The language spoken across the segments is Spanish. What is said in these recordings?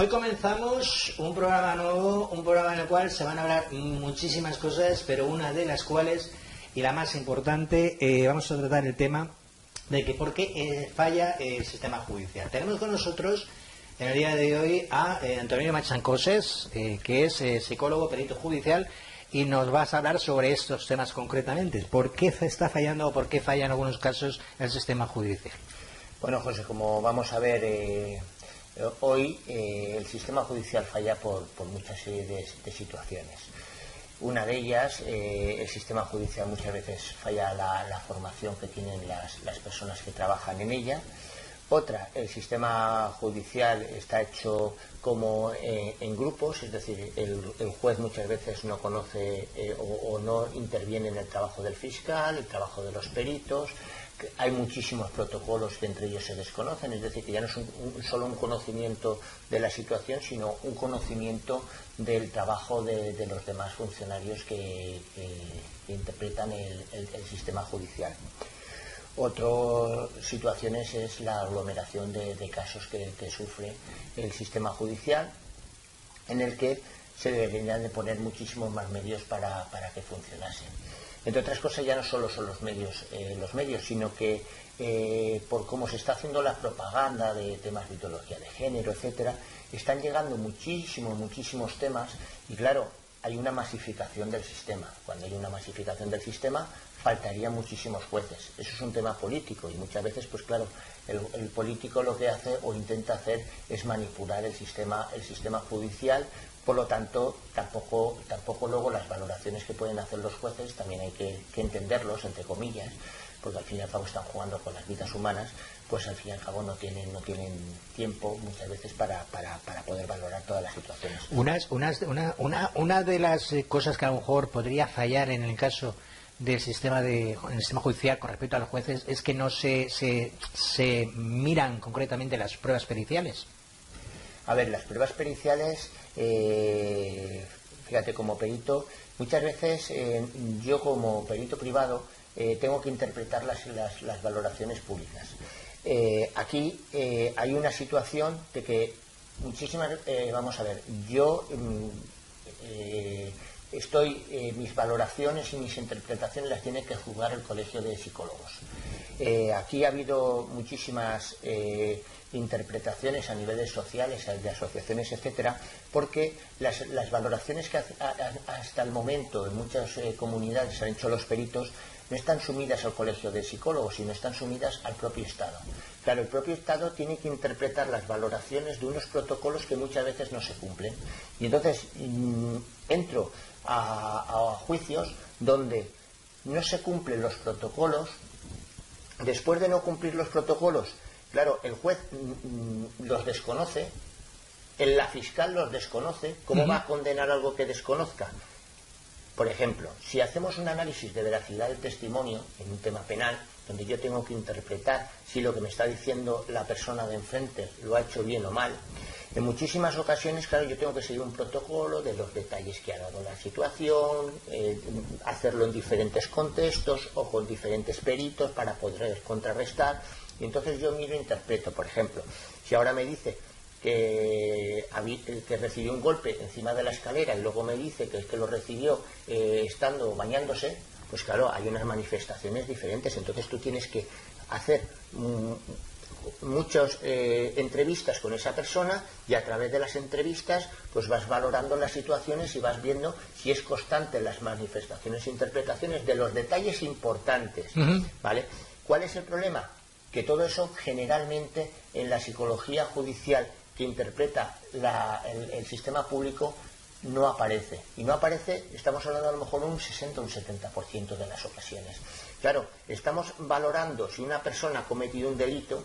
Hoy comenzamos un programa nuevo, un programa en el cual se van a hablar muchísimas cosas, pero una de las cuales, y la más importante, vamos a tratar el tema de que por qué falla el sistema judicial. Tenemos con nosotros en el día de hoy a Antonio Machancoses, que es psicólogo, perito judicial, y nos vas a hablar sobre estos temas concretamente. ¿Por qué está fallando o por qué falla en algunos casos el sistema judicial? Bueno, José, como vamos a ver, hoy el sistema judicial falla por muchas series de situaciones. Una de ellas, el sistema judicial muchas veces falla la formación que tienen las personas que trabajan en ella. Otra, el sistema judicial está hecho como en grupos, es decir, el juez muchas veces no conoce o no interviene en el trabajo del fiscal, el trabajo de los peritos. Hay muchísimos protocolos que entre ellos se desconocen, es decir, que ya no es solo un conocimiento de la situación, sino un conocimiento del trabajo de los demás funcionarios que interpretan el sistema judicial. Otra situación es la aglomeración de casos que sufre el sistema judicial, en el que se deberían de poner muchísimos más medios para que funcionase. Entre otras cosas, ya no solo son los medios, sino que por cómo se está haciendo la propaganda de temas de ideología de género, etcétera, están llegando muchísimos temas, y claro, hay una masificación del sistema. Cuando hay una masificación del sistema, faltarían muchísimos jueces. Eso es un tema político, y muchas veces, pues claro, el político lo que hace o intenta hacer es manipular el sistema judicial. Por lo tanto, tampoco luego las valoraciones que pueden hacer los jueces también hay que entenderlos, entre comillas, porque al fin y al cabo están jugando con las vidas humanas, pues al fin y al cabo no tienen tiempo muchas veces para poder valorar todas las situaciones. Una de las cosas que a lo mejor podría fallar en el caso del sistema judicial con respecto a los jueces es que no se miran concretamente las pruebas periciales. A ver, las pruebas periciales, fíjate, como perito, muchas veces yo como perito privado tengo que interpretar las valoraciones públicas. Aquí hay una situación de que muchísimas, vamos a ver, yo mis valoraciones y mis interpretaciones las tiene que juzgar el Colegio de Psicólogos. Aquí ha habido muchísimas interpretaciones a niveles sociales, de asociaciones, etcétera, porque las valoraciones que hasta el momento en muchas comunidades han hecho los peritos no están sumidas al Colegio de Psicólogos, sino están sumidas al propio Estado. Claro, el propio Estado tiene que interpretar las valoraciones de unos protocolos que muchas veces no se cumplen. Y entonces entro a juicios donde no se cumplen los protocolos. Después de no cumplir los protocolos, claro, el juez los desconoce, la fiscal los desconoce. ¿Cómo va a condenar algo que desconozca? Por ejemplo, si hacemos un análisis de veracidad del testimonio en un tema penal, donde yo tengo que interpretar si lo que me está diciendo la persona de enfrente lo ha hecho bien o mal, en muchísimas ocasiones, claro, yo tengo que seguir un protocolo de los detalles que ha dado la situación, hacerlo en diferentes contextos o con diferentes peritos para poder contrarrestar. Y entonces yo miro e interpreto. Por ejemplo, si ahora me dice que recibió un golpe encima de la escalera y luego me dice que es que lo recibió estando bañándose, pues claro, hay unas manifestaciones diferentes. Entonces tú tienes que hacer muchas entrevistas con esa persona, y a través de las entrevistas pues vas valorando las situaciones y vas viendo si es constante las manifestaciones e interpretaciones de los detalles importantes. ¿Vale? ¿Cuál es el problema? Que todo eso generalmente en la psicología judicial que interpreta el sistema público no aparece. Y no aparece, estamos hablando a lo mejor un 60 o un 70% de las ocasiones. Claro, estamos valorando si una persona ha cometido un delito,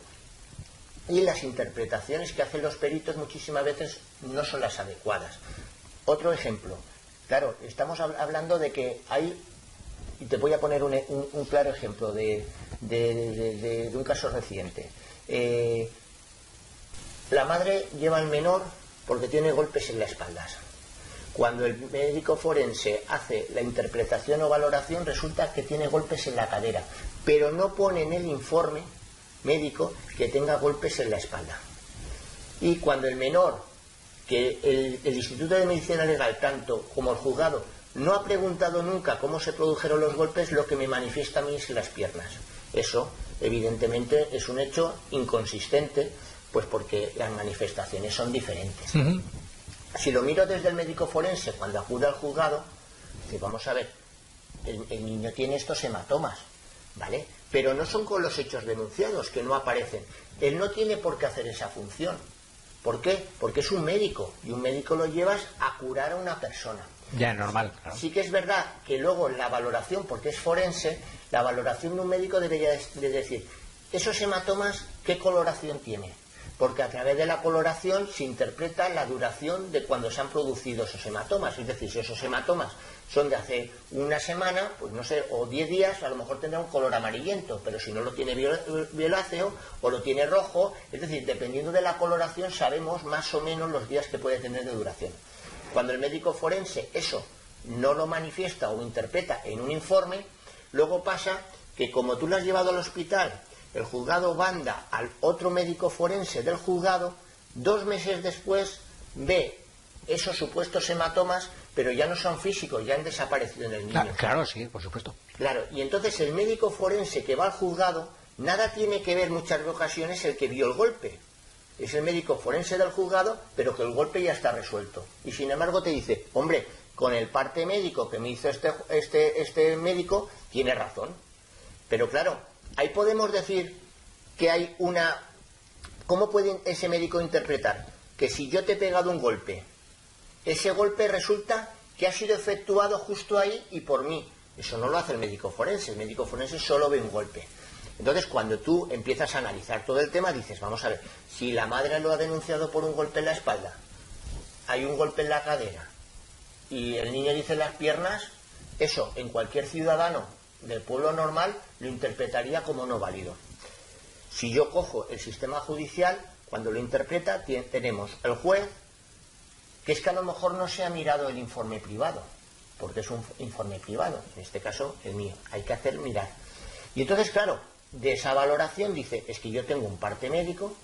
y las interpretaciones que hacen los peritos muchísimas veces no son las adecuadas. Otro ejemplo, claro, estamos hablando de que hay, y te voy a poner un claro ejemplo de un caso reciente. La madre lleva al menor porque tiene golpes en la espalda. Cuando el médico forense hace la interpretación o valoración, resulta que tiene golpes en la cadera, pero no pone en el informe médico que tenga golpes en la espalda. Y cuando el menor que el Instituto de Medicina Legal, tanto como el juzgado, no ha preguntado nunca cómo se produjeron los golpes, lo que me manifiesta a mí es las piernas. Eso, evidentemente, es un hecho inconsistente, pues porque las manifestaciones son diferentes. Si lo miro desde el médico forense, cuando acude al juzgado, dice, vamos a ver, el niño tiene estos hematomas, ¿vale? Pero no son con los hechos denunciados, que no aparecen. Él no tiene por qué hacer esa función. ¿Por qué? Porque es un médico, y un médico lo llevas a curar a una persona. Ya, normal, claro. Sí que es verdad que luego la valoración, porque es forense, la valoración de un médico debería de decir, esos hematomas, ¿qué coloración tiene? Porque a través de la coloración se interpreta la duración de cuando se han producido esos hematomas. Es decir, si esos hematomas son de hace una semana, pues no sé, o 10 días, a lo mejor tendrá un color amarillento, pero si no lo tiene violáceo o lo tiene rojo, es decir, dependiendo de la coloración sabemos más o menos los días que puede tener de duración. Cuando el médico forense eso no lo manifiesta o interpreta en un informe, luego pasa que como tú lo has llevado al hospital, el juzgado manda al otro médico forense del juzgado, 2 meses después ve esos supuestos hematomas, pero ya no son físicos, ya han desaparecido en el niño. Claro, sí, por supuesto. Claro, y entonces el médico forense que va al juzgado, nada tiene que ver muchas ocasiones el que vio el golpe. Es el médico forense del juzgado, pero que el golpe ya está resuelto. Y sin embargo te dice, hombre, con el parte médico que me hizo este médico, tiene razón. Pero claro, ahí podemos decir que hay una... ¿Cómo puede ese médico interpretar? Que si yo te he pegado un golpe, ese golpe resulta que ha sido efectuado justo ahí y por mí. Eso no lo hace el médico forense solo ve un golpe. Entonces, cuando tú empiezas a analizar todo el tema, dices, vamos a ver, si la madre lo ha denunciado por un golpe en la espalda, hay un golpe en la cadera, y el niño dice las piernas, eso en cualquier ciudadano del pueblo normal lo interpretaría como no válido. Si yo cojo el sistema judicial, cuando lo interpreta, tenemos el juez, que es que a lo mejor no se ha mirado el informe privado, porque es un informe privado, en este caso el mío, hay que hacer mirar. Y entonces, claro, de esa valoración dice, es que yo tengo un parte médico,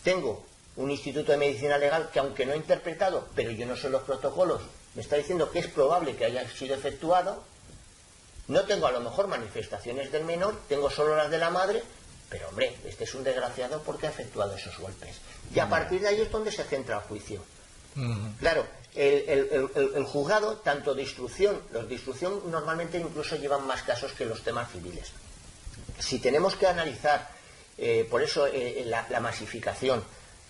tengo un instituto de medicina legal que aunque no he interpretado, pero yo no sé los protocolos, me está diciendo que es probable que haya sido efectuado, no tengo a lo mejor manifestaciones del menor, tengo solo las de la madre, pero hombre, este es un desgraciado porque ha efectuado esos golpes. Y a partir de ahí es donde se centra el juicio. Claro, el juzgado, tanto de instrucción, los de instrucción normalmente incluso llevan más casos que los temas civiles. Si tenemos que analizar, por eso la masificación,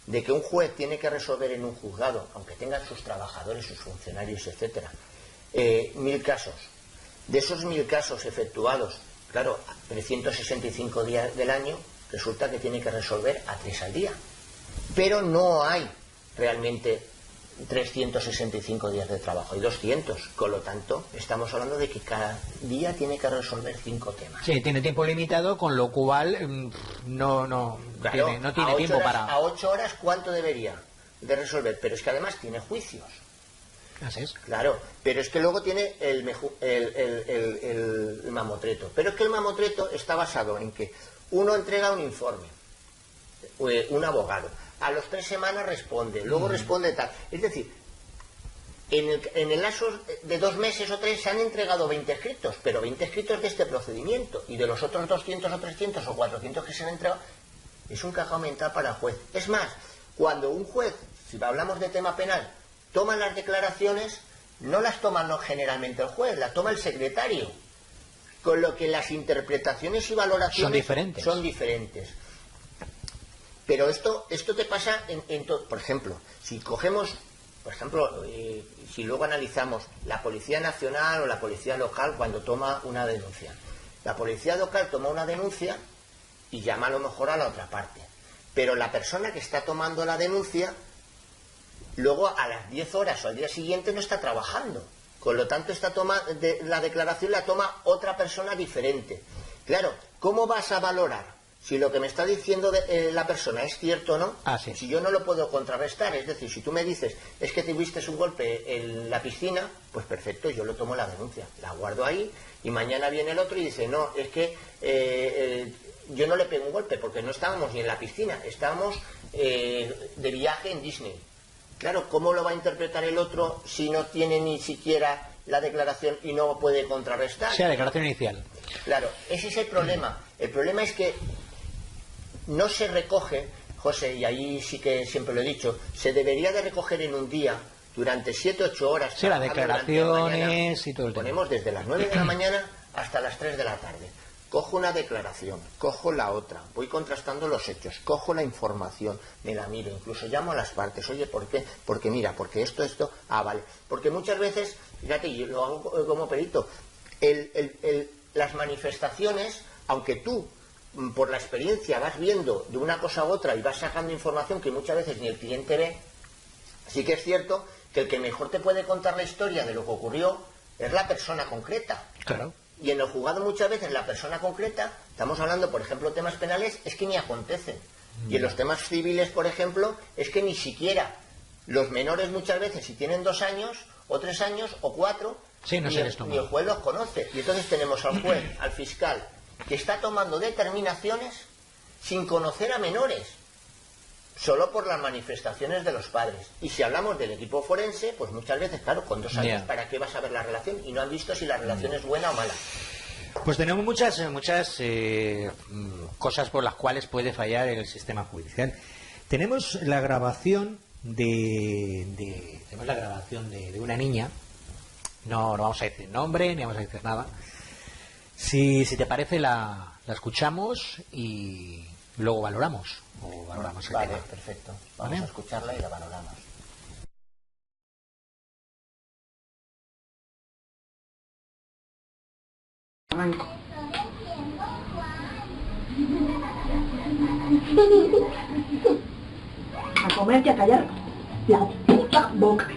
de que un juez tiene que resolver en un juzgado, aunque tengan sus trabajadores, sus funcionarios, etcétera, 1000 casos. De esos 1000 casos efectuados, claro, 365 días del año, resulta que tiene que resolver a 3 al día. Pero no hay realmente 365 días de trabajo, hay 200, con lo tanto estamos hablando de que cada día tiene que resolver 5 temas. Sí, tiene tiempo limitado, con lo cual no tiene tiempo para... A 8 horas, ¿cuánto debería de resolver? Pero es que además tiene juicios. Así es. Claro, pero es que luego tiene el mamotreto. Pero es que el mamotreto está basado en que uno entrega un informe, un abogado, a las 3 semanas responde, luego responde tal. Es decir, en el lapso de 2 meses o 3 se han entregado 20 escritos, pero 20 escritos de este procedimiento, y de los otros 200 o 300 o 400 que se han entregado, es un cajón mental para el juez. Es más, cuando un juez, si hablamos de tema penal, toma las declaraciones, no las toma generalmente el juez, las toma el secretario, con lo que las interpretaciones y valoraciones son diferentes. Pero esto te pasa en todo. Por ejemplo, si cogemos, si luego analizamos la Policía Nacional o la Policía Local cuando toma una denuncia. La Policía Local toma una denuncia y llama a lo mejor a la otra parte. Pero la persona que está tomando la denuncia, luego a las 10 horas o al día siguiente no está trabajando. Con lo tanto, la declaración la toma otra persona diferente. Claro, ¿cómo vas a valorar si lo que me está diciendo la persona es cierto o no? Sí. Si yo no lo puedo contrarrestar, es decir, si tú me dices es que tuviste un golpe en la piscina, pues perfecto, yo lo tomo la denuncia, la guardo ahí y mañana viene el otro y dice, no, es que yo no le pego un golpe porque no estábamos ni en la piscina, estábamos de viaje en Disney. Claro, ¿cómo lo va a interpretar el otro si no tiene ni siquiera la declaración y no puede contrarrestar? Sí, la declaración inicial. Claro, ese es el problema. El problema es que no se recoge, José, y ahí sí que siempre lo he dicho, se debería de recoger en un día durante 7-8 horas. Sí, las declaraciones y todo el tema. Ponemos desde las 9 de la mañana hasta las 3 de la tarde. Cojo una declaración, cojo la otra, voy contrastando los hechos, cojo la información, me la miro, incluso llamo a las partes. Oye, ¿por qué? Porque mira, porque esto, vale. Porque muchas veces, fíjate, yo lo hago como perito, las manifestaciones, aunque tú por la experiencia vas viendo de una cosa u otra y vas sacando información que muchas veces ni el cliente ve, sí que es cierto que el que mejor te puede contar la historia de lo que ocurrió es la persona concreta. Claro. Y en el juzgado muchas veces la persona concreta, estamos hablando por ejemplo temas penales, es que ni acontecen. Y en los temas civiles, por ejemplo, es que ni siquiera los menores muchas veces, si tienen 2 años o 3 años o 4, sí, no ni el juez los conoce. Y entonces tenemos al juez, al fiscal, que está tomando determinaciones sin conocer a menores, solo por las manifestaciones de los padres. Y si hablamos del equipo forense, pues muchas veces, claro, con 2 años, ¿para qué vas a ver la relación? Y no han visto si la relación es buena o mala. Pues tenemos muchas cosas por las cuales puede fallar el sistema judicial. Tenemos la grabación de una niña. No vamos a decir nombre, ni vamos a decir nada. Si te parece, la escuchamos y luego valoramos. O valoramos el vale, tema. Perfecto. Vamos a escucharla y la valoramos. A comerte a callar la puta boca.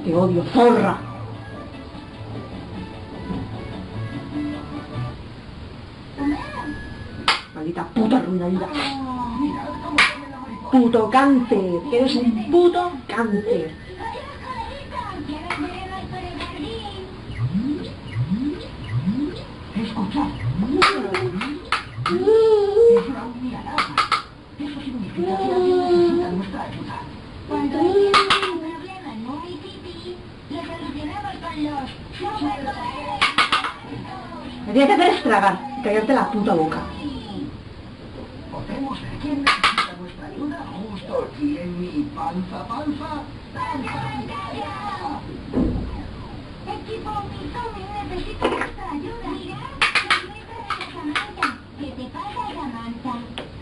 Te odio, zorra. Maldita puta arruinadita. Puto cáncer. Eres un puto cáncer. Escucha. Es una humillada. Eso significa que alguien necesita nuestra ayuda. Cuando hay un problema en un tití, lo solucionamos con los superpoderes. Me tienes que hacer es tragar y callarte la puta boca. Podemos ver quién necesita nuestra ayuda justo aquí en mi panza. Equipo Mitomi necesita nuestra ayuda. Mira, la muestra de Samantha. ¿Qué te pasa, Samantha?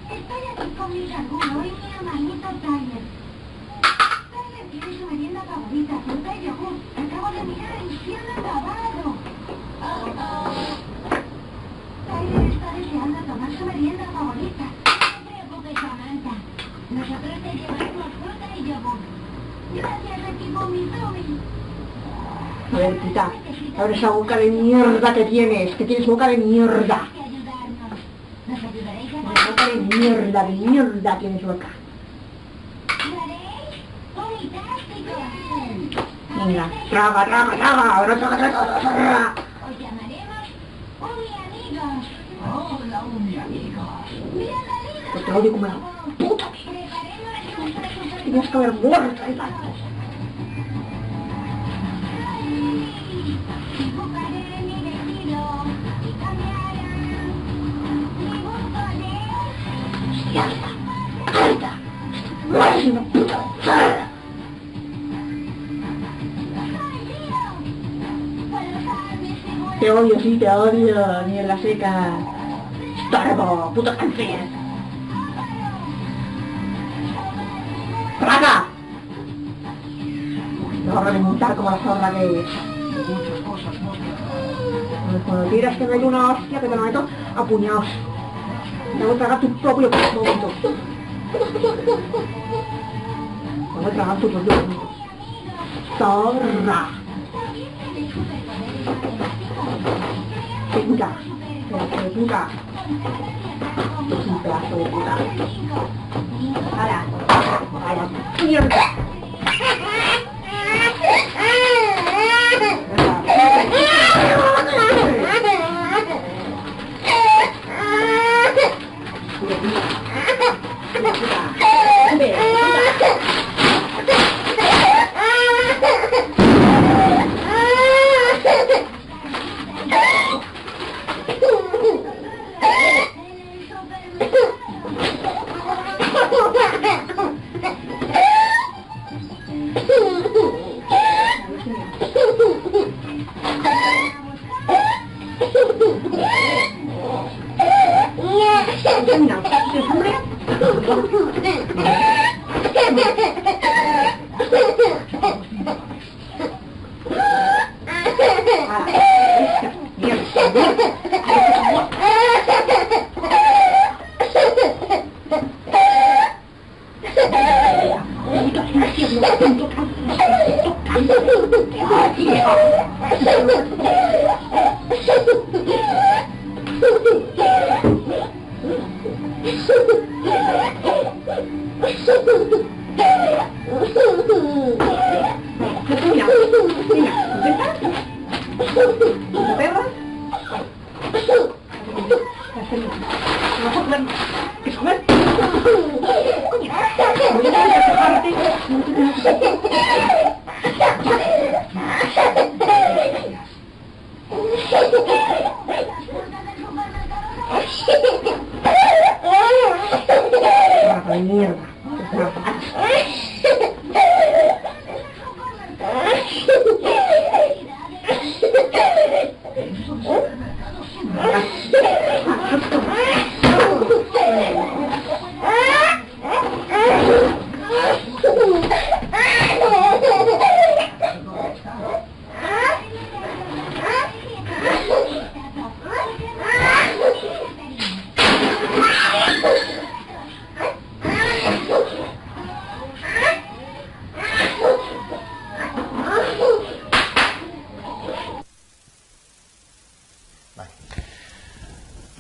Estoy aquí con mi Raguno y mi hermanito Tyler. Tyler tiene su merienda favorita, fruta y yogur. Acabo de mirar y se han acabado. Tyler está deseando tomar su merienda favorita. No te preocupes, Samantha. Nosotros te llevaremos fruta y yogur. Gracias, equipo Mitomi. A ver, puta, abre esa boca de mierda que tienes boca de mierda. Nos ayudaréis a Boca de mierda tienes boca. ¿Haréis? ¡Fantástico! Venga, traga, ahora traga. Os llamaremos Umi Amigos. Hola, Umi amigos. Bienvenidos. Pues te odio como la puta. Preparemos nuestro super... Tienes que haber muerto ahí tanto. Dibujaré mi vestido y cambiará mi poder. Ya está. Eres una puta zorra. Te odio, sí, te odio, mierda seca. Estorbo, puto cáncer. ¡Traga! Me voy a remontar como la zorra que es. Muchas cosas, mosca. Cuando tiras que me meto una hostia que te la meto a puñados. Te voy a tragar tu propio vómito. Te voy a tragar tu propio vómito. Zorra. ¡Qué puta! ¡Qué puta! Es un pedazo de puta. ¡Para! ¡Para! ¡Mierda! Mira, ¿tienes hambre?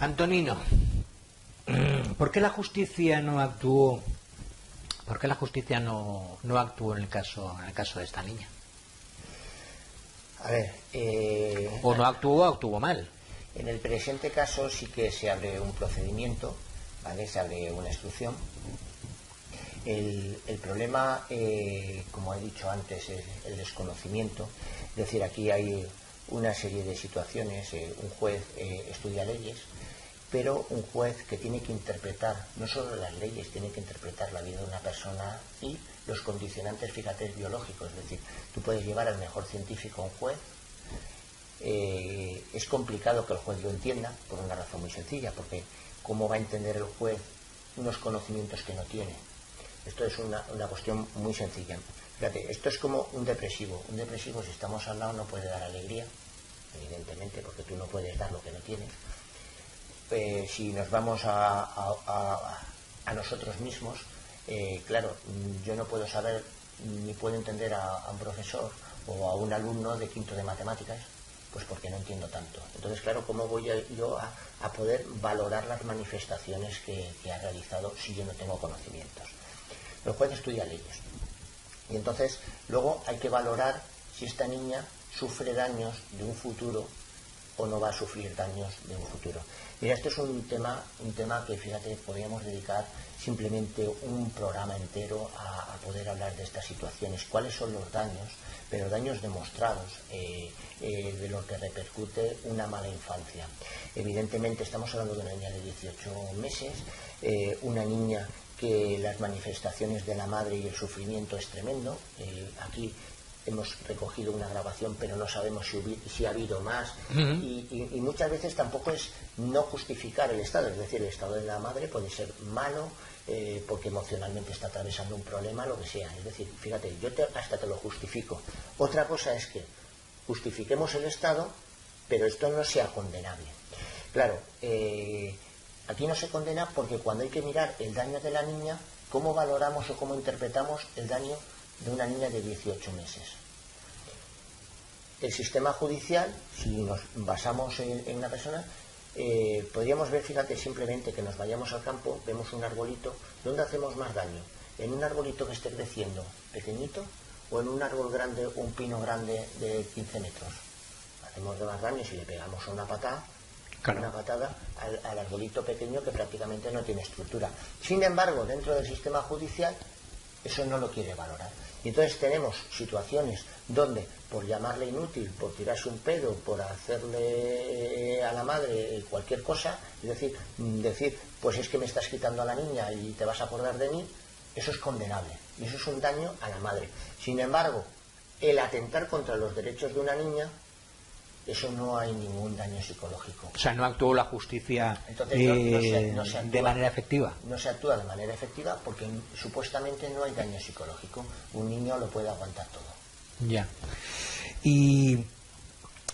Antonino, ¿por qué la justicia no actuó? ¿Por qué la justicia no actuó en el caso de esta niña? A ver, ¿O no actuó o actuó mal? en el presente caso sí que se abre un procedimiento, ¿vale? Se abre una instrucción. El problema, como he dicho antes, es el desconocimiento. Es decir, aquí hay una serie de situaciones. Un juez estudia leyes, pero un juez que tiene que interpretar no solo las leyes, tiene que interpretar la vida de una persona y los condicionantes, fíjate, biológicos. Es decir, tú puedes llevar al mejor científico a un juez. Es complicado que el juez lo entienda por una razón muy sencilla, porque ¿cómo va a entender el juez unos conocimientos que no tiene? Esto es una cuestión muy sencilla. Fíjate, esto es como un depresivo. Un depresivo, si estamos al lado, no puede dar alegría, evidentemente, porque tú no puedes dar lo que no tienes. Si nos vamos a nosotros mismos, claro, yo no puedo saber ni puedo entender a un profesor o a un alumno de quinto de matemáticas, pues porque no entiendo tanto. Entonces, claro, ¿cómo voy yo a poder valorar las manifestaciones que ha realizado si yo no tengo conocimientos? El juez estudia leyes y entonces luego hay que valorar si esta niña sufre daños de un futuro o no va a sufrir daños de un futuro. Mira, este es un tema que, fíjate, podríamos dedicar simplemente un programa entero a poder hablar de estas situaciones. ¿Cuáles son los daños? Pero daños demostrados de lo que repercute una mala infancia. Evidentemente estamos hablando de una niña de 18 meses, una niña que las manifestaciones de la madre y el sufrimiento es tremendo. Aquí hemos recogido una grabación, pero no sabemos si ha habido más. Y muchas veces tampoco es no justificar el estado. Es decir, el estado de la madre puede ser malo porque emocionalmente está atravesando un problema, lo que sea. Es decir, fíjate, yo hasta te lo justifico. Otra cosa es que justifiquemos el estado, pero esto no sea condenable. Claro, aquí no se condena porque cuando hay que mirar el daño de la niña, ¿cómo valoramos o cómo interpretamos el daño de una niña de 18 meses? El sistema judicial, si nos basamos en una persona, podríamos ver, fíjate, simplemente que nos vayamos al campo, vemos un arbolito. ¿Dónde hacemos más daño? ¿En un arbolito que esté creciendo pequeñito o en un árbol grande, un pino grande de 15 metros? Hacemos más daño si le pegamos una patada. Claro. Una patada al arbolito pequeño que prácticamente no tiene estructura. Sin embargo, dentro del sistema judicial eso no lo quiere valorar. Y entonces tenemos situaciones donde, por llamarle inútil, por tirarse un pedo, por hacerle a la madre cualquier cosa, es decir, pues es que me estás quitando a la niña y te vas a acordar de mí, eso es condenable. Y eso es un daño a la madre. Sin embargo, el atentar contra los derechos de una niña, eso no hay ningún daño psicológico. O sea, no actuó la justicia Entonces, no se actúa de manera efectiva. No se actúa de manera efectiva porque supuestamente no hay daño psicológico. Un niño lo puede aguantar todo. Ya. ¿Y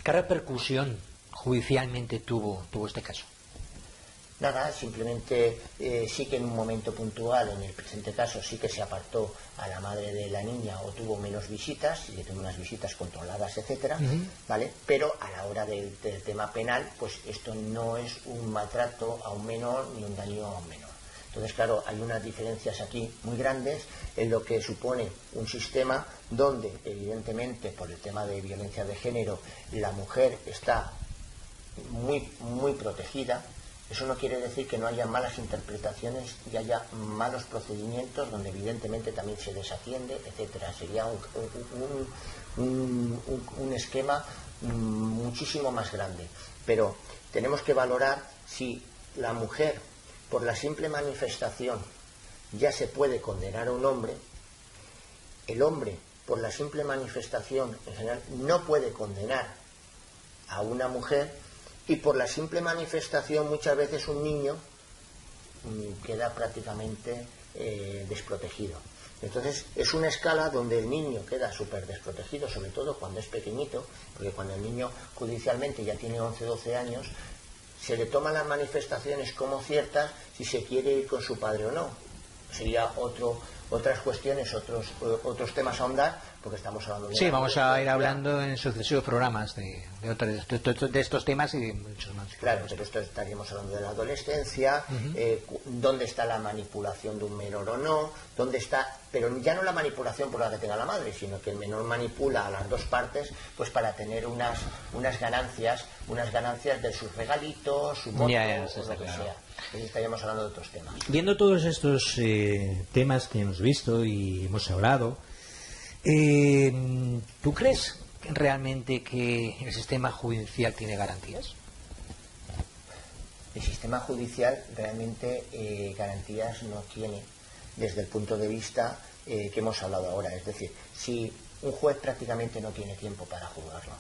qué repercusión judicialmente tuvo este caso? Nada, simplemente sí que en un momento puntual, en el presente caso, sí que se apartó a la madre de la niña o tuvo menos visitas, sí que tuvo unas visitas controladas, etcétera, ¿vale? Pero a la hora del tema penal, pues esto no es un maltrato a un menor ni un daño a un menor. Entonces, claro, hay unas diferencias aquí muy grandes en lo que supone un sistema donde, evidentemente, por el tema de violencia de género, la mujer está muy protegida. Eso no quiere decir que no haya malas interpretaciones y haya malos procedimientos donde evidentemente también se desatiende, etcétera. Sería un esquema muchísimo más grande. Pero tenemos que valorar si la mujer, por la simple manifestación, ya se puede condenar a un hombre. El hombre, por la simple manifestación, en general, no puede condenar a una mujer. Y por la simple manifestación muchas veces un niño queda prácticamente desprotegido. Entonces es una escala donde el niño queda súper desprotegido, sobre todo cuando es pequeñito, porque cuando el niño judicialmente ya tiene 11 o 12 años, se le toman las manifestaciones como ciertas si se quiere ir con su padre o no. Sería otras cuestiones, otros temas a ahondar, porque estamos hablando de... Sí, vamos a ir hablando en sucesivos programas de estos temas y de muchos más. Claro, pero esto estaríamos hablando de la adolescencia, dónde está la manipulación de un menor o no, dónde está, pero ya no la manipulación por la que tenga la madre, sino que el menor manipula a las dos partes, pues para tener unas ganancias de sus regalitos, su moto, o lo que sea. Entonces estaríamos hablando de otros temas. Viendo todos estos temas que hemos visto y hemos hablado, ¿tú crees realmente que el sistema judicial tiene garantías? El sistema judicial realmente garantías no tiene desde el punto de vista que hemos hablado ahora. Es decir, si un juez prácticamente no tiene tiempo para juzgarlo,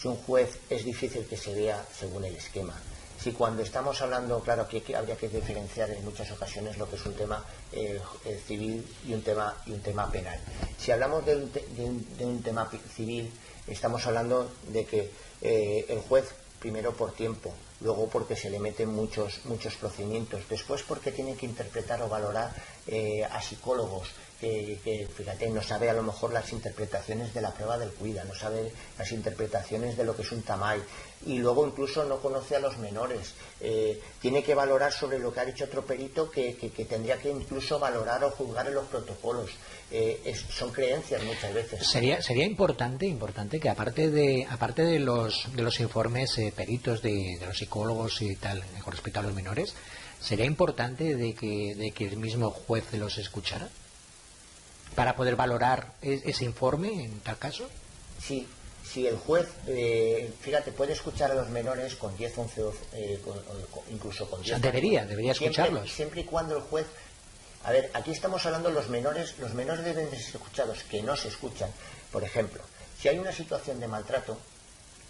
si un juez es difícil que se vea según el esquema, si cuando estamos hablando, claro, que habría que diferenciar en muchas ocasiones lo que es un tema civil y un tema penal. Si hablamos de un tema civil, estamos hablando de que el juez, primero por tiempo, luego porque se le meten muchos procedimientos, después porque tiene que interpretar o valorar a psicólogos, que fíjate, no sabe a lo mejor las interpretaciones de la prueba del cuida, no sabe las interpretaciones de lo que es un tamay, y luego incluso no conoce a los menores, tiene que valorar sobre lo que ha dicho otro perito que tendría que incluso valorar o juzgar en los protocolos. Son creencias muchas veces. Sería importante que aparte de los informes peritos de los psicólogos y tal con respecto a los menores, sería importante de que el mismo juez los escuchara para poder valorar ese informe en tal caso. Sí, si el juez, fíjate, puede escuchar a los menores con 10, 11, incluso con 10. O sea, debería escucharlos. Siempre y cuando el juez... A ver, aquí estamos hablando de los menores deben de ser escuchados, que no se escuchan. Por ejemplo, si hay una situación de maltrato,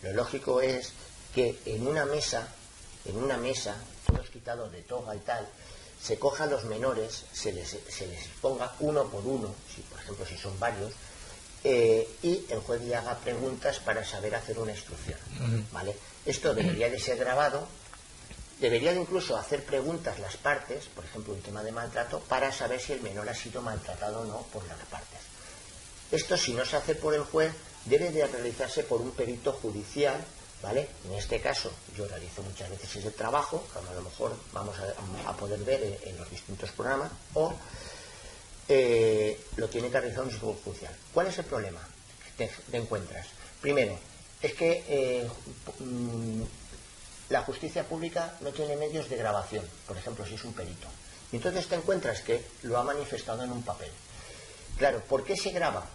lo lógico es que en una mesa, todos quitados de toga y tal, se coja a los menores, se les ponga uno por uno, por ejemplo si son varios, y el juez le haga preguntas para saber hacer una instrucción, ¿vale? Esto debería de ser grabado, debería de incluso hacer preguntas las partes, por ejemplo un tema de maltrato, para saber si el menor ha sido maltratado o no por las partes. Esto, si no se hace por el juez, debe de realizarse por un perito judicial, ¿vale? En este caso yo realizo muchas veces ese trabajo, como a lo mejor vamos a poder ver en los distintos programas, o lo tiene que realizar un psicólogo judicial. ¿Cuál es el problema que te encuentras? Primero, es que la justicia pública no tiene medios de grabación, por ejemplo si es un perito, y entonces te encuentras que lo ha manifestado en un papel. Claro, ¿por qué se graba?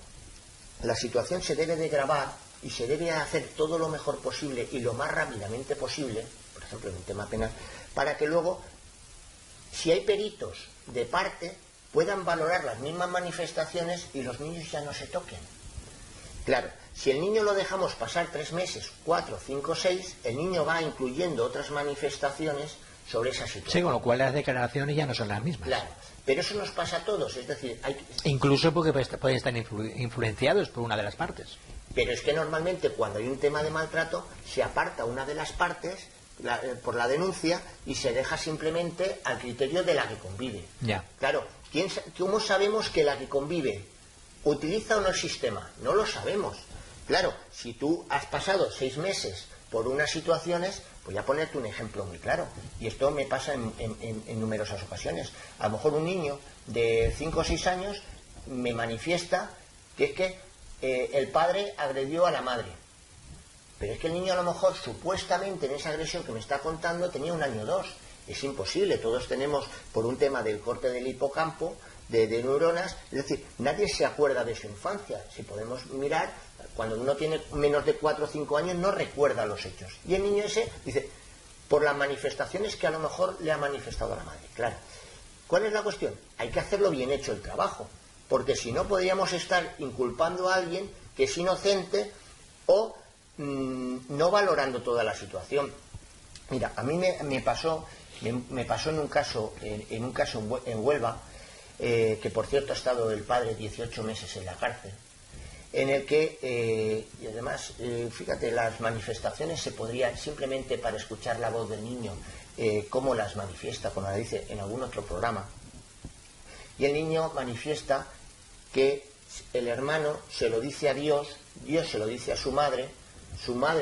La situación se debe de grabar y se debe hacer todo lo mejor posible y lo más rápidamente posible, por ejemplo en un tema penal, para que luego, si hay peritos de parte, puedan valorar las mismas manifestaciones y los niños ya no se toquen. Claro, si el niño lo dejamos pasar 3 meses, 4, 5, 6, el niño va incluyendo otras manifestaciones sobre esa situación. Sí, con lo cual las declaraciones ya no son las mismas. Claro, pero eso nos pasa a todos, es decir, Incluso porque pueden estar influenciados por una de las partes. pero es que normalmente cuando hay un tema de maltrato se aparta una de las partes por la denuncia y se deja simplemente al criterio de la que convive. Ya. Claro, ¿cómo sabemos que la que convive utiliza o no el sistema? No lo sabemos. Claro, si tú has pasado 6 meses por unas situaciones, voy a ponerte un ejemplo muy claro, y esto me pasa en numerosas ocasiones. A lo mejor un niño de 5 o 6 años me manifiesta que es que el padre agredió a la madre. Pero es que el niño a lo mejor supuestamente en esa agresión que me está contando tenía 1 año o 2. Es imposible, todos tenemos por un tema del corte del hipocampo, de neuronas, es decir, nadie se acuerda de su infancia. Si podemos mirar, cuando uno tiene menos de 4 o 5 años no recuerda los hechos. Y el niño ese dice, por las manifestaciones que a lo mejor le ha manifestado a la madre. Claro, ¿cuál es la cuestión? Hay que hacerlo bien hecho el trabajo, porque si no podríamos estar inculpando a alguien que es inocente o no valorando toda la situación. Mira, a mí me pasó en un caso en Huelva, que por cierto ha estado el padre 18 meses en la cárcel, en el que, y además, fíjate, las manifestaciones se podría, simplemente para escuchar la voz del niño, cómo las manifiesta, como la dice en algún otro programa, y el niño manifiesta que el hermano se lo dice a Dios, Dios se lo dice a su madre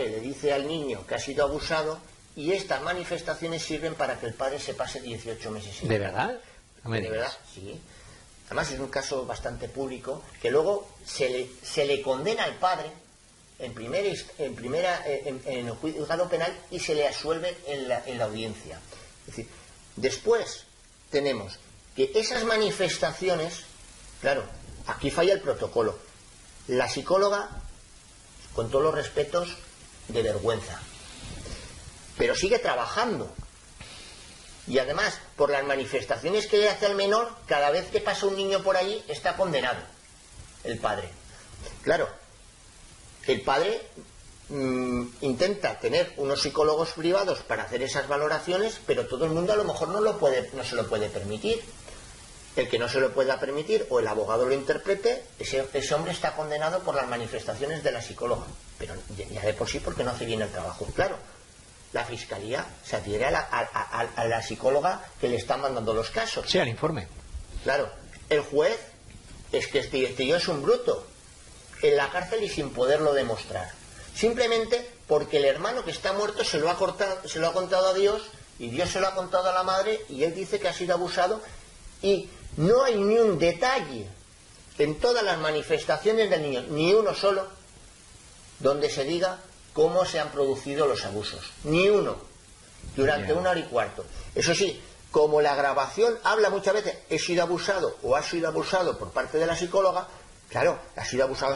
le dice al niño que ha sido abusado, y estas manifestaciones sirven para que el padre se pase 18 meses sin ¿De verdad? No me ¿De digas. verdad? Sí. Además es un caso bastante público, que luego se le condena al padre en el juzgado penal y se le absuelve en la audiencia. Es decir, después tenemos que esas manifestaciones, claro, aquí falla el protocolo. La psicóloga, con todos los respetos, de vergüenza, pero sigue trabajando. Y además, por las manifestaciones que le hace al menor, cada vez que pasa un niño por ahí, está condenado el padre. Claro, el padre intenta tener unos psicólogos privados para hacer esas valoraciones, pero todo el mundo a lo mejor no se lo puede permitir. El que no se lo pueda permitir, o el abogado lo interprete, ese hombre está condenado por las manifestaciones de la psicóloga. Pero ya de por sí, porque no hace bien el trabajo. Claro, la fiscalía se adhiere a la psicóloga que le está mandando los casos. Sí, al informe. Claro, el juez es que este tío es un bruto, en la cárcel y sin poderlo demostrar, simplemente porque el hermano que está muerto se lo ha contado a Dios, y Dios se lo ha contado a la madre, y él dice que ha sido abusado, y no hay ni un detalle en todas las manifestaciones del niño, ni uno solo, donde se diga cómo se han producido los abusos, ni uno, durante 1 hora y cuarto. Eso sí, como la grabación habla muchas veces, he sido abusado o ha sido abusado por parte de la psicóloga, claro, ha sido abusado,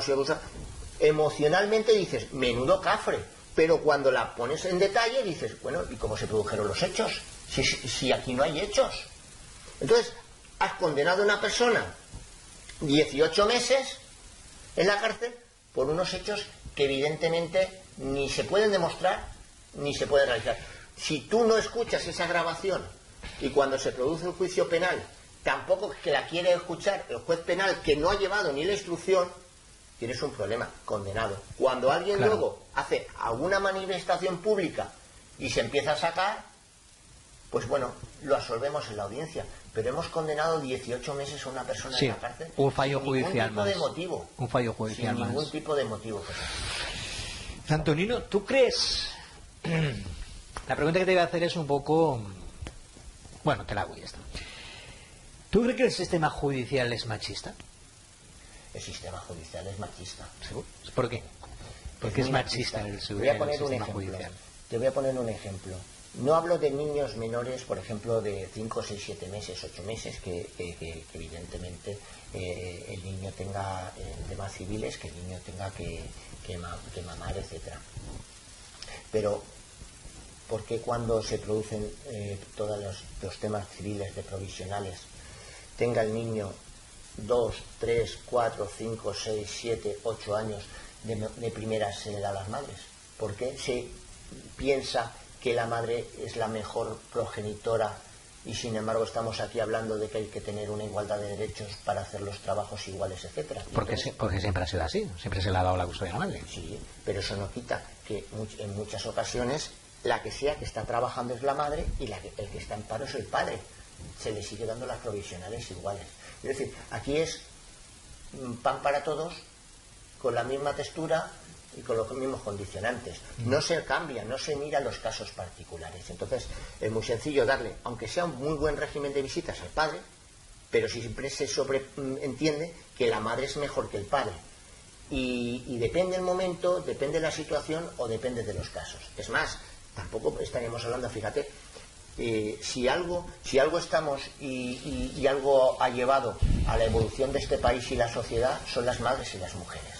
emocionalmente dices, menudo cafre, pero cuando la pones en detalle dices, bueno, ¿y cómo se produjeron los hechos? Si aquí no hay hechos. Entonces, has condenado a una persona 18 meses en la cárcel por unos hechos que evidentemente ni se pueden demostrar ni se pueden realizar. Si tú no escuchas esa grabación y cuando se produce un juicio penal tampoco que la quiere escuchar el juez penal, que no ha llevado ni la instrucción, tienes un problema, condenado. Cuando alguien luego hace alguna manifestación pública y se empieza a sacar, pues bueno, lo absolvemos en la audiencia, pero hemos condenado 18 meses a una persona en la cárcel, un fallo sin judicial ningún tipo de motivo. Un fallo judicial sin más. ningún tipo de motivo. Pues. Antonino, ¿tú crees? La pregunta que te iba a hacer es un poco... Bueno, te la hago y ya está. ¿Tú crees que el sistema judicial es machista? El sistema judicial es machista. ¿Seguro? ¿Por qué? Porque es machista el sistema judicial. Te voy a poner un ejemplo. No hablo de niños menores, por ejemplo, de 5, 6, 7 meses, 8 meses, que evidentemente el niño tenga temas civiles, que el niño tenga que mamar, etcétera. Pero, ¿por qué cuando se producen todos los temas civiles de provisionales, tenga el niño 2, 3, 4, 5, 6, 7, 8 años, de primeras se le da a las madres? ¿Por qué se piensa que la madre es la mejor progenitora y sin embargo estamos aquí hablando de que hay que tener una igualdad de derechos para hacer los trabajos iguales, etcétera? Porque siempre ha sido así, siempre se le ha dado la custodia a la madre. Sí, pero eso no quita que en muchas ocasiones la que sea que está trabajando es la madre y el que está en paro es el padre. Se le sigue dando las provisionales iguales. Es decir, aquí es pan para todos, con la misma textura y con los mismos condicionantes. No se cambia, no se mira los casos particulares. Entonces es muy sencillo darle, aunque sea un muy buen régimen de visitas al padre, pero siempre se sobreentiende que la madre es mejor que el padre. Y depende el momento, depende la situación o depende de los casos. Es más, tampoco estaríamos hablando, fíjate, si algo estamos y algo ha llevado a la evolución de este país y la sociedad son las madres y las mujeres.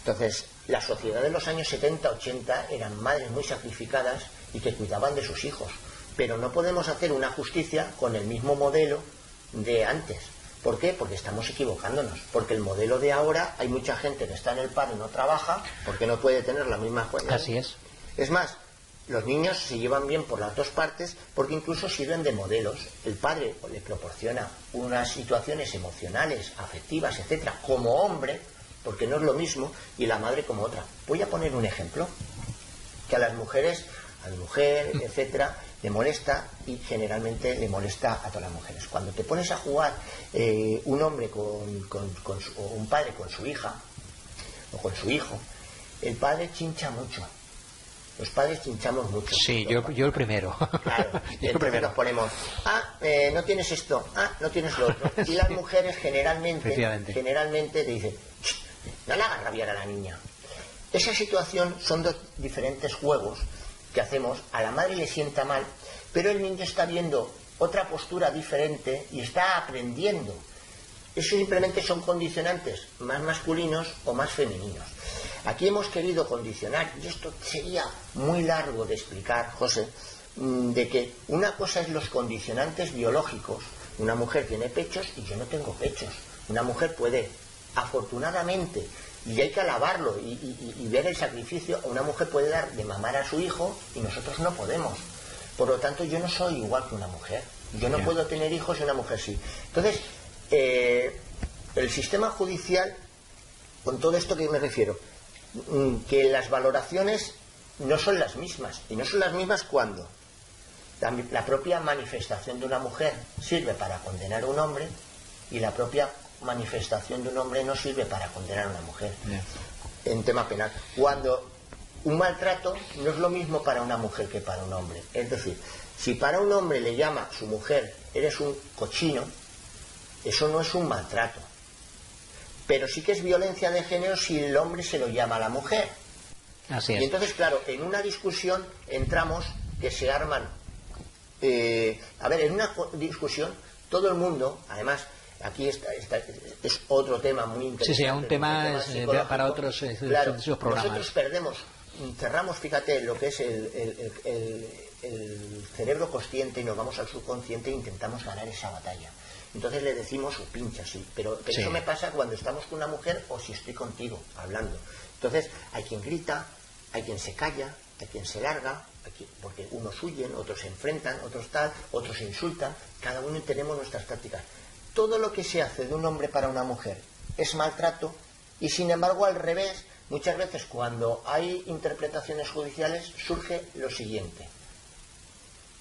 Entonces, la sociedad de los años 70, 80 eran madres muy sacrificadas y que cuidaban de sus hijos, pero no podemos hacer una justicia con el mismo modelo de antes. ¿Por qué? Porque estamos equivocándonos, porque el modelo de ahora hay mucha gente que está en el paro y no trabaja porque no puede tener la misma cuenta. Así es. Es más, los niños se llevan bien por las dos partes porque incluso sirven de modelos. El padre le proporciona unas situaciones emocionales, afectivas, etcétera, como hombre, porque no es lo mismo, y la madre como otra. Voy a poner un ejemplo que a las mujeres, a mi mujer, etcétera, le molesta, y generalmente le molesta a todas las mujeres. Cuando te pones a jugar un hombre o un padre con su hija o con su hijo, el padre chincha mucho. Los padres chinchamos mucho. Sí, yo el primero. Claro, y entonces nos ponemos, no tienes esto, no tienes lo otro. Y las mujeres generalmente te dicen, no le hagas rabiar a la niña. Esa situación son dos diferentes juegos que hacemos. A la madre le sienta mal, pero el niño está viendo otra postura diferente y está aprendiendo. Eso simplemente son condicionantes más masculinos o más femeninos. Aquí hemos querido condicionar, y esto sería muy largo de explicar, José, de que una cosa es los condicionantes biológicos. Una mujer tiene pechos y yo no tengo pechos. Una mujer puede, afortunadamente, y hay que alabarlo y ver el sacrificio, una mujer puede dar de mamar a su hijo y nosotros no podemos. Por lo tanto, yo no soy igual que una mujer. Yo no puedo tener hijos y una mujer sí. Entonces, el sistema judicial, con todo esto que me refiero, que las valoraciones no son las mismas. Y no son las mismas cuando la propia manifestación de una mujer sirve para condenar a un hombre y la propia manifestación de un hombre no sirve para condenar a una mujer. En tema penal, cuando un maltrato no es lo mismo para una mujer que para un hombre. Es decir, si para un hombre le llama a su mujer eres un cochino, eso no es un maltrato, pero sí que es violencia de género si el hombre se lo llama a la mujer. Así es. Y entonces, claro, en una discusión entramos que se arman en una discusión todo el mundo, además aquí es otro tema muy interesante. Sí, un tema para otros claro, programas. Nosotros cerramos, fíjate, lo que es el cerebro consciente y nos vamos al subconsciente e intentamos ganar esa batalla. Entonces le decimos pincha, sí, pero sí. Eso me pasa cuando estamos con una mujer o si estoy contigo hablando. Entonces hay quien grita, hay quien se calla, hay quien se larga, porque unos huyen, otros se enfrentan, otros tal, otros se insultan. Cada uno tenemos nuestras tácticas. Todo lo que se hace de un hombre para una mujer es maltrato, y sin embargo al revés, muchas veces cuando hay interpretaciones judiciales surge lo siguiente: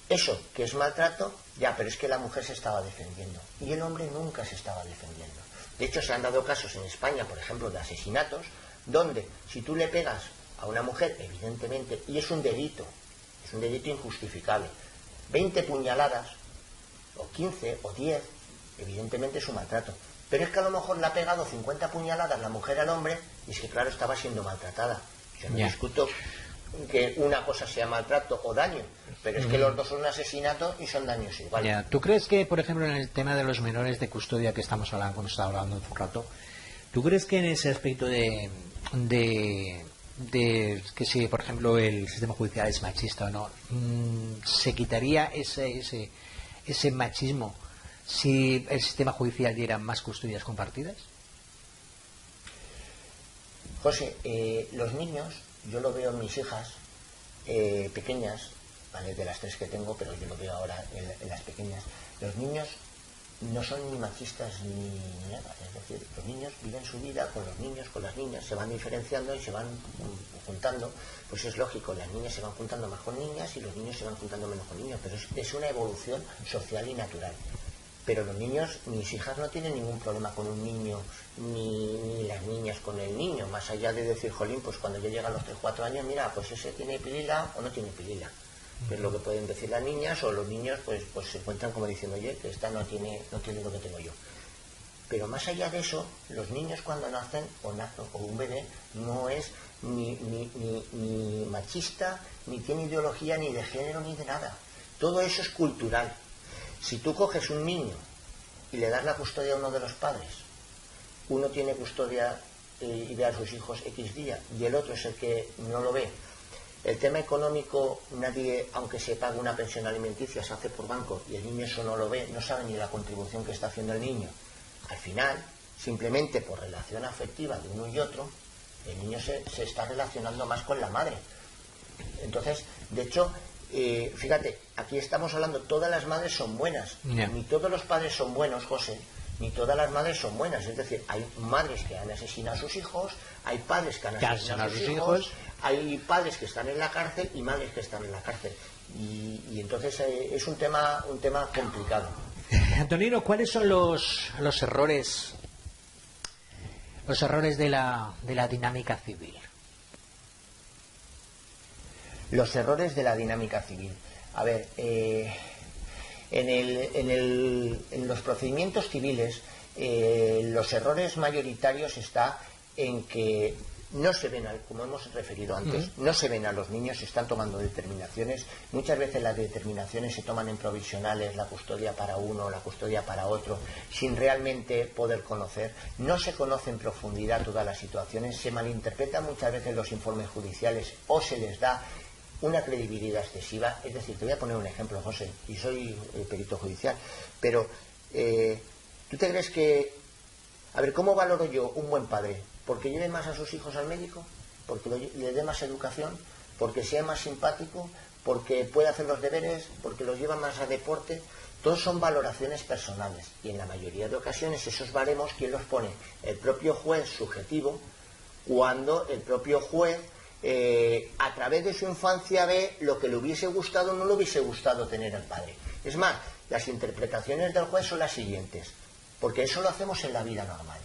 eso que es maltrato, ya, pero es que la mujer se estaba defendiendo y el hombre nunca se estaba defendiendo. De hecho, se han dado casos en España, por ejemplo, de asesinatos, donde si tú le pegas a una mujer, evidentemente, y es un delito injustificable, 20 puñaladas, o 15, o 10, evidentemente es un maltrato. Pero es que a lo mejor le ha pegado 50 puñaladas la mujer al hombre, y es que claro, estaba siendo maltratada. Yo no discuto que una cosa sea maltrato o daño, pero es que los dos son un asesinato y son daños iguales. ¿Tú crees que, por ejemplo, en el tema de los menores de custodia que estamos hablando, como estaba hablando hace un rato, ¿tú crees que en ese aspecto de que si, por ejemplo, el sistema judicial es machista o no, se quitaría ese machismo si el sistema judicial diera más custodias compartidas? José, los niños, yo lo veo en mis hijas pequeñas, ¿vale? De las 3 que tengo, pero yo lo veo ahora en las pequeñas. Los niños no son ni machistas ni nada, es decir, los niños viven su vida con los niños, con las niñas, se van diferenciando y se van juntando. Pues es lógico, las niñas se van juntando más con niñas y los niños se van juntando menos con niños, pero es una evolución social y natural. Pero los niños, mis hijas no tienen ningún problema con un niño, ni las niñas con el niño, más allá de decir, jolín, pues cuando ya llegan los 3-4 años, mira, pues ese tiene pilila o no tiene pilila. Que es lo que pueden decir las niñas, o los niños pues se encuentran como diciendo, oye, que esta no tiene lo que tengo yo. Pero más allá de eso, los niños cuando nacen, o un bebé, no es ni machista, ni tiene ideología ni de género ni de nada. Todo eso es cultural. Si tú coges un niño y le das la custodia a uno de los padres, uno tiene custodia y ve a sus hijos X día, y el otro es el que no lo ve. El tema económico, nadie, aunque se pague una pensión alimenticia, se hace por banco y el niño eso no lo ve, no sabe ni la contribución que está haciendo el niño. Al final, simplemente por relación afectiva de uno y otro, el niño se está relacionando más con la madre. Entonces, de hecho, fíjate, aquí estamos hablando, todas las madres son buenas. Yeah. Ni todos los padres son buenos, José, ni todas las madres son buenas. Es decir, hay madres que han asesinado a sus hijos, hay padres que han asesinado a sus hijos, hay padres que están en la cárcel y madres que están en la cárcel. Y entonces es un tema complicado. Antonino, ¿cuáles son los errores de la dinámica civil? Los errores de la dinámica civil. A ver, en los procedimientos civiles, los errores mayoritarios está en que no se ven, como hemos referido antes, no se ven a los niños, se están tomando determinaciones. Muchas veces las determinaciones se toman en provisionales, la custodia para uno, la custodia para otro, sin realmente poder conocer. No se conoce en profundidad todas las situaciones, se malinterpretan muchas veces los informes judiciales o se les da una credibilidad excesiva. Es decir, te voy a poner un ejemplo, José, y soy perito judicial, pero ¿tú te crees que... A ver, ¿cómo valoro yo un buen padre? ¿Porque lleve más a sus hijos al médico? ¿Porque le dé más educación? ¿Porque sea más simpático? ¿Porque puede hacer los deberes? ¿Porque los lleva más a deporte? Todos son valoraciones personales y en la mayoría de ocasiones esos baremos, ¿quién los pone? El propio juez subjetivo, cuando el propio juez a través de su infancia ve lo que le hubiese gustado o no le hubiese gustado tener al padre. Es más, las interpretaciones del juez son las siguientes, porque eso lo hacemos en la vida normal.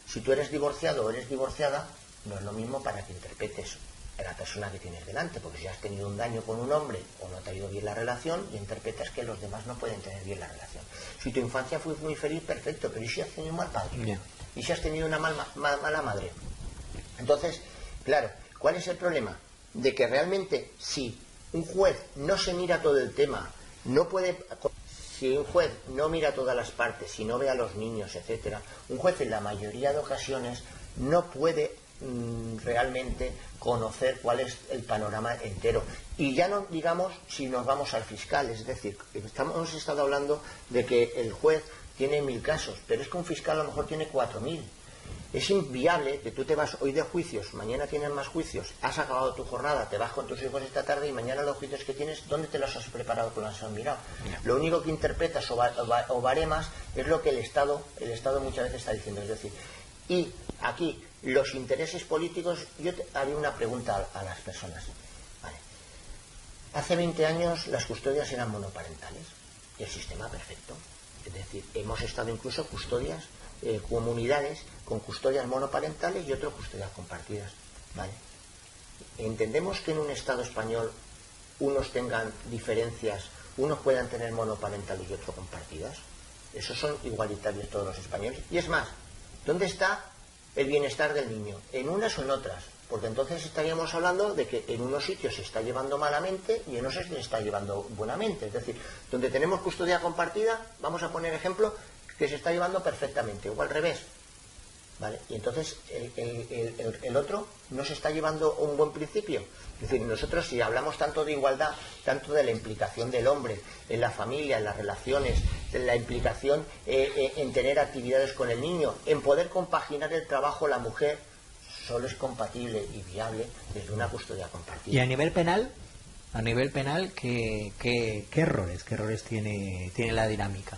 Si tú eres divorciado o eres divorciada, no es lo mismo para que interpretes a la persona que tienes delante, porque si has tenido un daño con un hombre o no te ha ido bien la relación, y interpretas que los demás no pueden tener bien la relación. Si tu infancia fue muy feliz, perfecto, pero ¿y si has tenido un mal padre? Yeah. ¿Y si has tenido una mala madre? Entonces, claro, ¿cuál es el problema? De que realmente si un juez no se mira todo el tema, no puede... Si un juez no mira todas las partes, si no ve a los niños, etcétera, un juez en la mayoría de ocasiones no puede realmente conocer cuál es el panorama entero. Y ya no digamos si nos vamos al fiscal, es decir, hemos estado hablando de que el juez tiene 1000 casos, pero es que un fiscal a lo mejor tiene 4000. Es inviable que tú te vas hoy de juicios, mañana tienes más juicios, has acabado tu jornada, te vas con tus hijos esta tarde y mañana los juicios que tienes, ¿dónde te los has preparado, que los has mirado? Lo único que interpretas o baremas es lo que el Estado muchas veces está diciendo. Es decir, y aquí los intereses políticos, yo te haría una pregunta a las personas. Vale. Hace 20 años las custodias eran monoparentales y el sistema perfecto. Es decir, hemos estado incluso custodias, comunidades con custodias monoparentales y otras custodias compartidas, ¿vale? Entendemos que en un Estado español unos tengan diferencias, unos puedan tener monoparentales y otros compartidas. Esos son igualitarios todos los españoles. Y es más, ¿dónde está el bienestar del niño? ¿En unas o en otras? Porque entonces estaríamos hablando de que en unos sitios se está llevando malamente y en otros se está llevando buenamente. Es decir, donde tenemos custodia compartida, vamos a poner ejemplo, que se está llevando perfectamente, o al revés, ¿vale? Y entonces el otro no se está llevando un buen principio. Es decir, nosotros si hablamos tanto de igualdad, tanto de la implicación del hombre en la familia, en las relaciones, en la implicación en tener actividades con el niño, en poder compaginar el trabajo, la mujer solo es compatible y viable desde una custodia compartida. Y a nivel penal, ¿qué errores tiene la dinámica?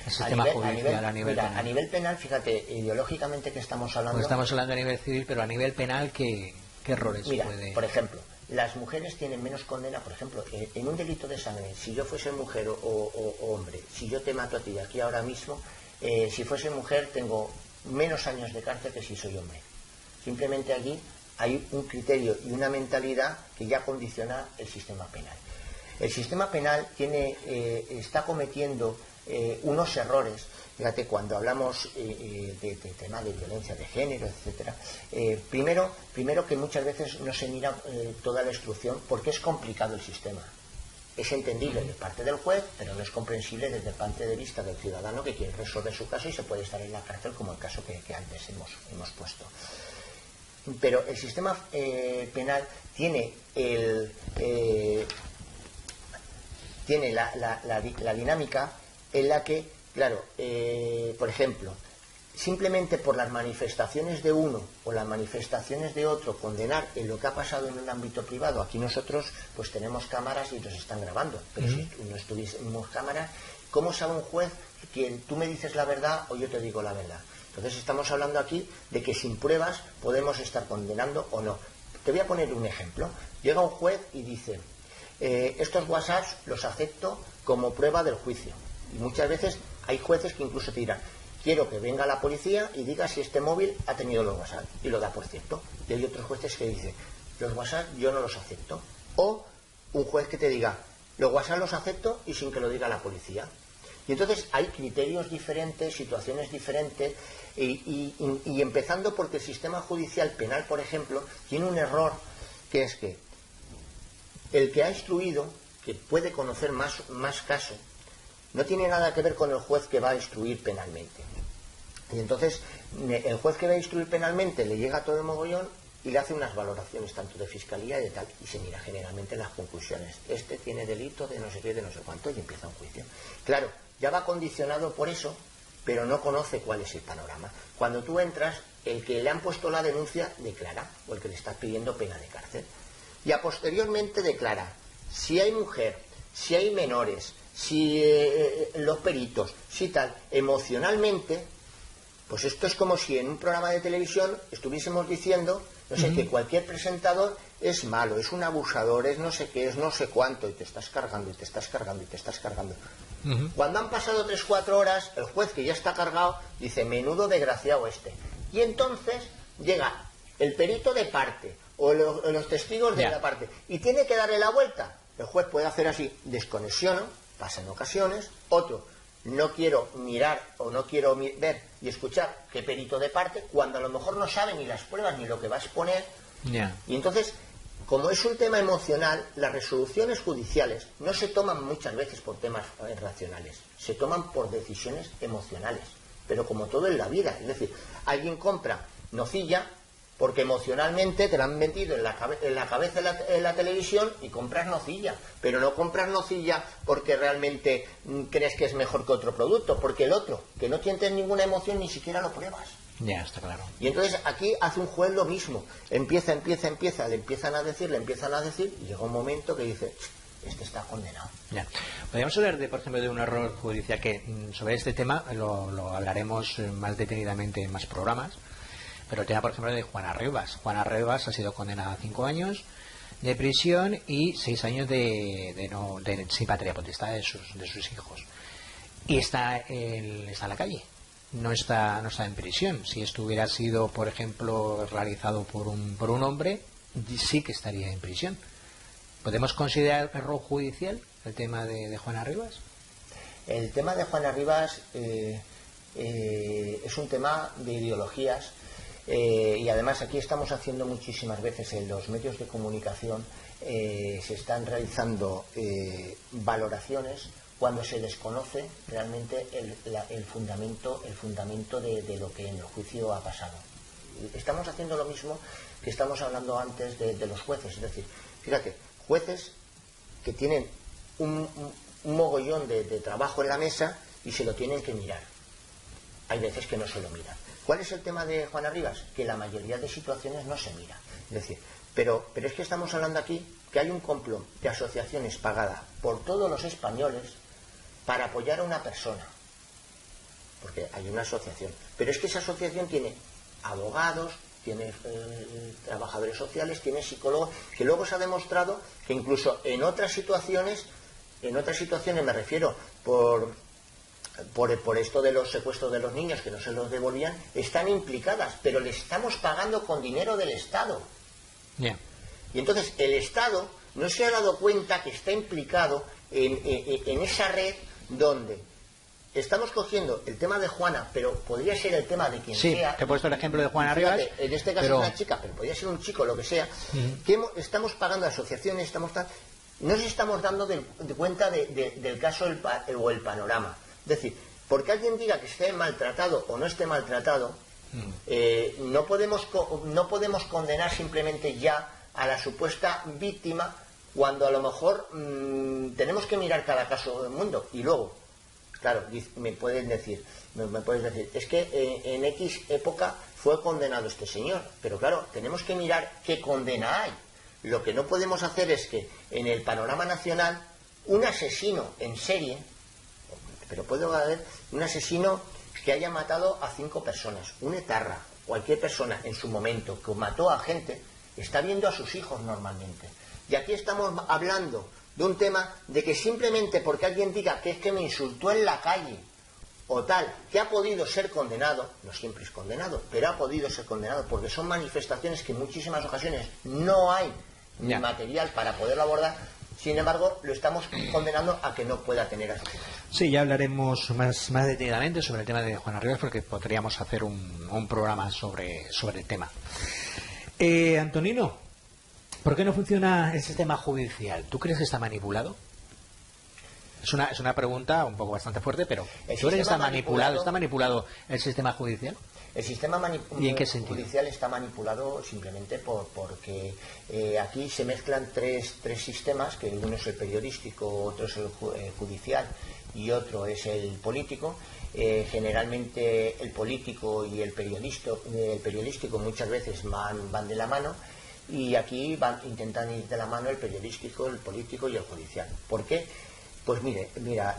El sistema judicial a nivel penal. A nivel penal, fíjate, ideológicamente que estamos hablando... Pues estamos hablando a nivel civil, pero a nivel penal, ¿qué errores Mira, puede...? por ejemplo, las mujeres tienen menos condena, por ejemplo, en un delito de sangre. Si yo fuese mujer o hombre, si yo te mato a ti aquí ahora mismo, si fuese mujer tengo menos años de cárcel que si soy hombre. Simplemente allí hay un criterio y una mentalidad que ya condiciona el sistema penal. El sistema penal está cometiendo unos errores. Fíjate, cuando hablamos de tema de violencia de género, etcétera, primero que muchas veces no se mira toda la instrucción porque es complicado el sistema. Es entendible de parte del juez, pero no es comprensible desde el punto de vista del ciudadano que quiere resolver su caso y se puede estar en la cárcel, como el caso que antes hemos puesto. Pero el sistema penal tiene la dinámica en la que, claro, por ejemplo, simplemente por las manifestaciones de uno o las manifestaciones de otro condenar en lo que ha pasado en un ámbito privado. Aquí nosotros pues tenemos cámaras y nos están grabando, pero si no estuviésemos cámaras, ¿cómo sabe un juez que tú me dices la verdad o yo te digo la verdad? Entonces estamos hablando aquí de que sin pruebas podemos estar condenando o no. Te voy a poner un ejemplo. Llega un juez y dice, estos WhatsApps los acepto como prueba del juicio. Y muchas veces hay jueces que incluso te dirán, quiero que venga la policía y diga si este móvil ha tenido los WhatsApp, y lo da por cierto. Y hay otros jueces que dicen, los WhatsApp yo no los acepto. O un juez que te diga, los WhatsApp los acepto y sin que lo diga la policía. Y entonces hay criterios diferentes, situaciones diferentes, y empezando porque el sistema judicial penal, por ejemplo, tiene un error, que es que el que ha instruido, que puede conocer más casos, no tiene nada que ver con el juez que va a instruir penalmente. Y entonces el juez que va a instruir penalmente le llega todo el mogollón y le hace unas valoraciones tanto de fiscalía y de tal, y se mira generalmente las conclusiones. Este tiene delito de no sé qué, de no sé cuánto, y empieza un juicio. Claro, ya va condicionado por eso, pero no conoce cuál es el panorama. Cuando tú entras, el que le han puesto la denuncia declara, o el que le está pidiendo pena de cárcel. Y a posteriormente declara si hay mujer, si hay menores, si los peritos, si tal, emocionalmente, pues esto es como si en un programa de televisión estuviésemos diciendo, no sé, que cualquier presentador es malo, es un abusador, es no sé qué, es no sé cuánto, y te estás cargando, y te estás cargando, y te estás cargando. Cuando han pasado 3-4 horas, el juez que ya está cargado dice, menudo desgraciado este. Y entonces llega el perito de parte, o los testigos de la parte, y tiene que darle la vuelta. El juez puede hacer así, desconexiono, pasa en ocasiones, otro, no quiero mirar o no quiero ver y escuchar qué perito de parte, cuando a lo mejor no sabe ni las pruebas ni lo que va a exponer. Y entonces, como es un tema emocional, las resoluciones judiciales no se toman muchas veces por temas racionales, se toman por decisiones emocionales, pero como todo en la vida, es decir, alguien compra nocilla porque emocionalmente te la han metido en la cabeza en la televisión y compras nocilla, pero no compras nocilla porque realmente crees que es mejor que otro producto, porque el otro, que no tienes ninguna emoción, ni siquiera lo pruebas. Ya, está claro. Y entonces aquí hace un juez lo mismo, empieza, le empiezan a decir, y llega un momento que dice, este está condenado. Ya. Podríamos hablar, por ejemplo, de un error judicial que sobre este tema lo hablaremos más detenidamente en más programas. Pero el tema, por ejemplo, de Juana Rivas. Juana Rivas ha sido condenada a 5 años de prisión y 6 años de sin patria potestad de sus hijos. Y está en la calle. No está en prisión. Si esto hubiera sido, por ejemplo, realizado por un hombre, sí que estaría en prisión. ¿Podemos considerar error judicial el tema de Juana Rivas? El tema de Juana Rivas es un tema de ideologías. Y además aquí estamos haciendo muchísimas veces en los medios de comunicación, se están realizando valoraciones cuando se desconoce realmente el fundamento de lo que en el juicio ha pasado. Estamos haciendo lo mismo que estamos hablando antes de los jueces, es decir, fíjate, jueces que tienen un mogollón de trabajo en la mesa y se lo tienen que mirar. Hay veces que no se lo miran. ¿Cuál es el tema de Juana Rivas? Que la mayoría de situaciones no se mira. Es decir, pero es que estamos hablando aquí que hay un complot de asociaciones pagada por todos los españoles para apoyar a una persona. Porque hay una asociación. Pero es que esa asociación tiene abogados, tiene trabajadores sociales, tiene psicólogos, que luego se ha demostrado que incluso en otras situaciones me refiero por esto de los secuestros de los niños que no se los devolvían, están implicadas, pero le estamos pagando con dinero del Estado. Yeah. Y entonces el Estado no se ha dado cuenta que está implicado en esa red donde estamos cogiendo el tema de Juana, pero podría ser el tema de quien sea. Sí, te he puesto el ejemplo de Juana Rivas. En este caso es una chica, pero podría ser un chico, lo que sea. Que estamos pagando a asociaciones, no nos estamos dando de cuenta del caso o el panorama. Es decir, porque alguien diga que esté maltratado o no esté maltratado, no podemos condenar simplemente ya a la supuesta víctima, cuando a lo mejor tenemos que mirar cada caso del mundo. Y luego, claro, me puedes decir, es que en X época fue condenado este señor, pero claro, tenemos que mirar qué condena hay. Lo que no podemos hacer es que en el panorama nacional un asesino en serie, pero puede haber un asesino que haya matado a 5 personas, un etarra, cualquier persona en su momento que mató a gente, está viendo a sus hijos normalmente. Y aquí estamos hablando de un tema de que simplemente porque alguien diga que es que me insultó en la calle o tal, que ha podido ser condenado, no siempre es condenado, pero ha podido ser condenado, porque son manifestaciones que en muchísimas ocasiones no hay ni material para poderlo abordar. Sin embargo, lo estamos condenando a que no pueda tener a sus hijos. Sí, ya hablaremos más detenidamente sobre el tema de Juana Rivas, porque podríamos hacer un programa sobre el tema. Antonino, ¿por qué no funciona el sistema judicial? ¿Tú crees que está manipulado? Es una pregunta un poco bastante fuerte, pero ¿tú crees que está manipulado el sistema judicial? El sistema ¿Y en qué sentido? judicial está manipulado simplemente porque aquí se mezclan tres sistemas, que uno es el periodístico, otro es el judicial y otro es el político. Generalmente el político y el periodístico muchas veces van de la mano, y aquí intentan ir de la mano el periodístico, el político y el judicial. ¿Por qué? Pues mira,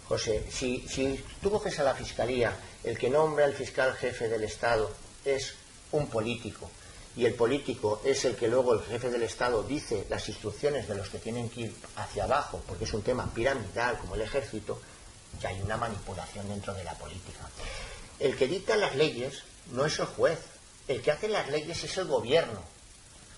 José, si tú coges a la Fiscalía, el que nombra al fiscal jefe del Estado es un político, y el político es el que luego el jefe del Estado dice las instrucciones de los que tienen que ir hacia abajo, porque es un tema piramidal como el ejército, ya hay una manipulación dentro de la política. El que dicta las leyes no es el juez, el que hace las leyes es el gobierno.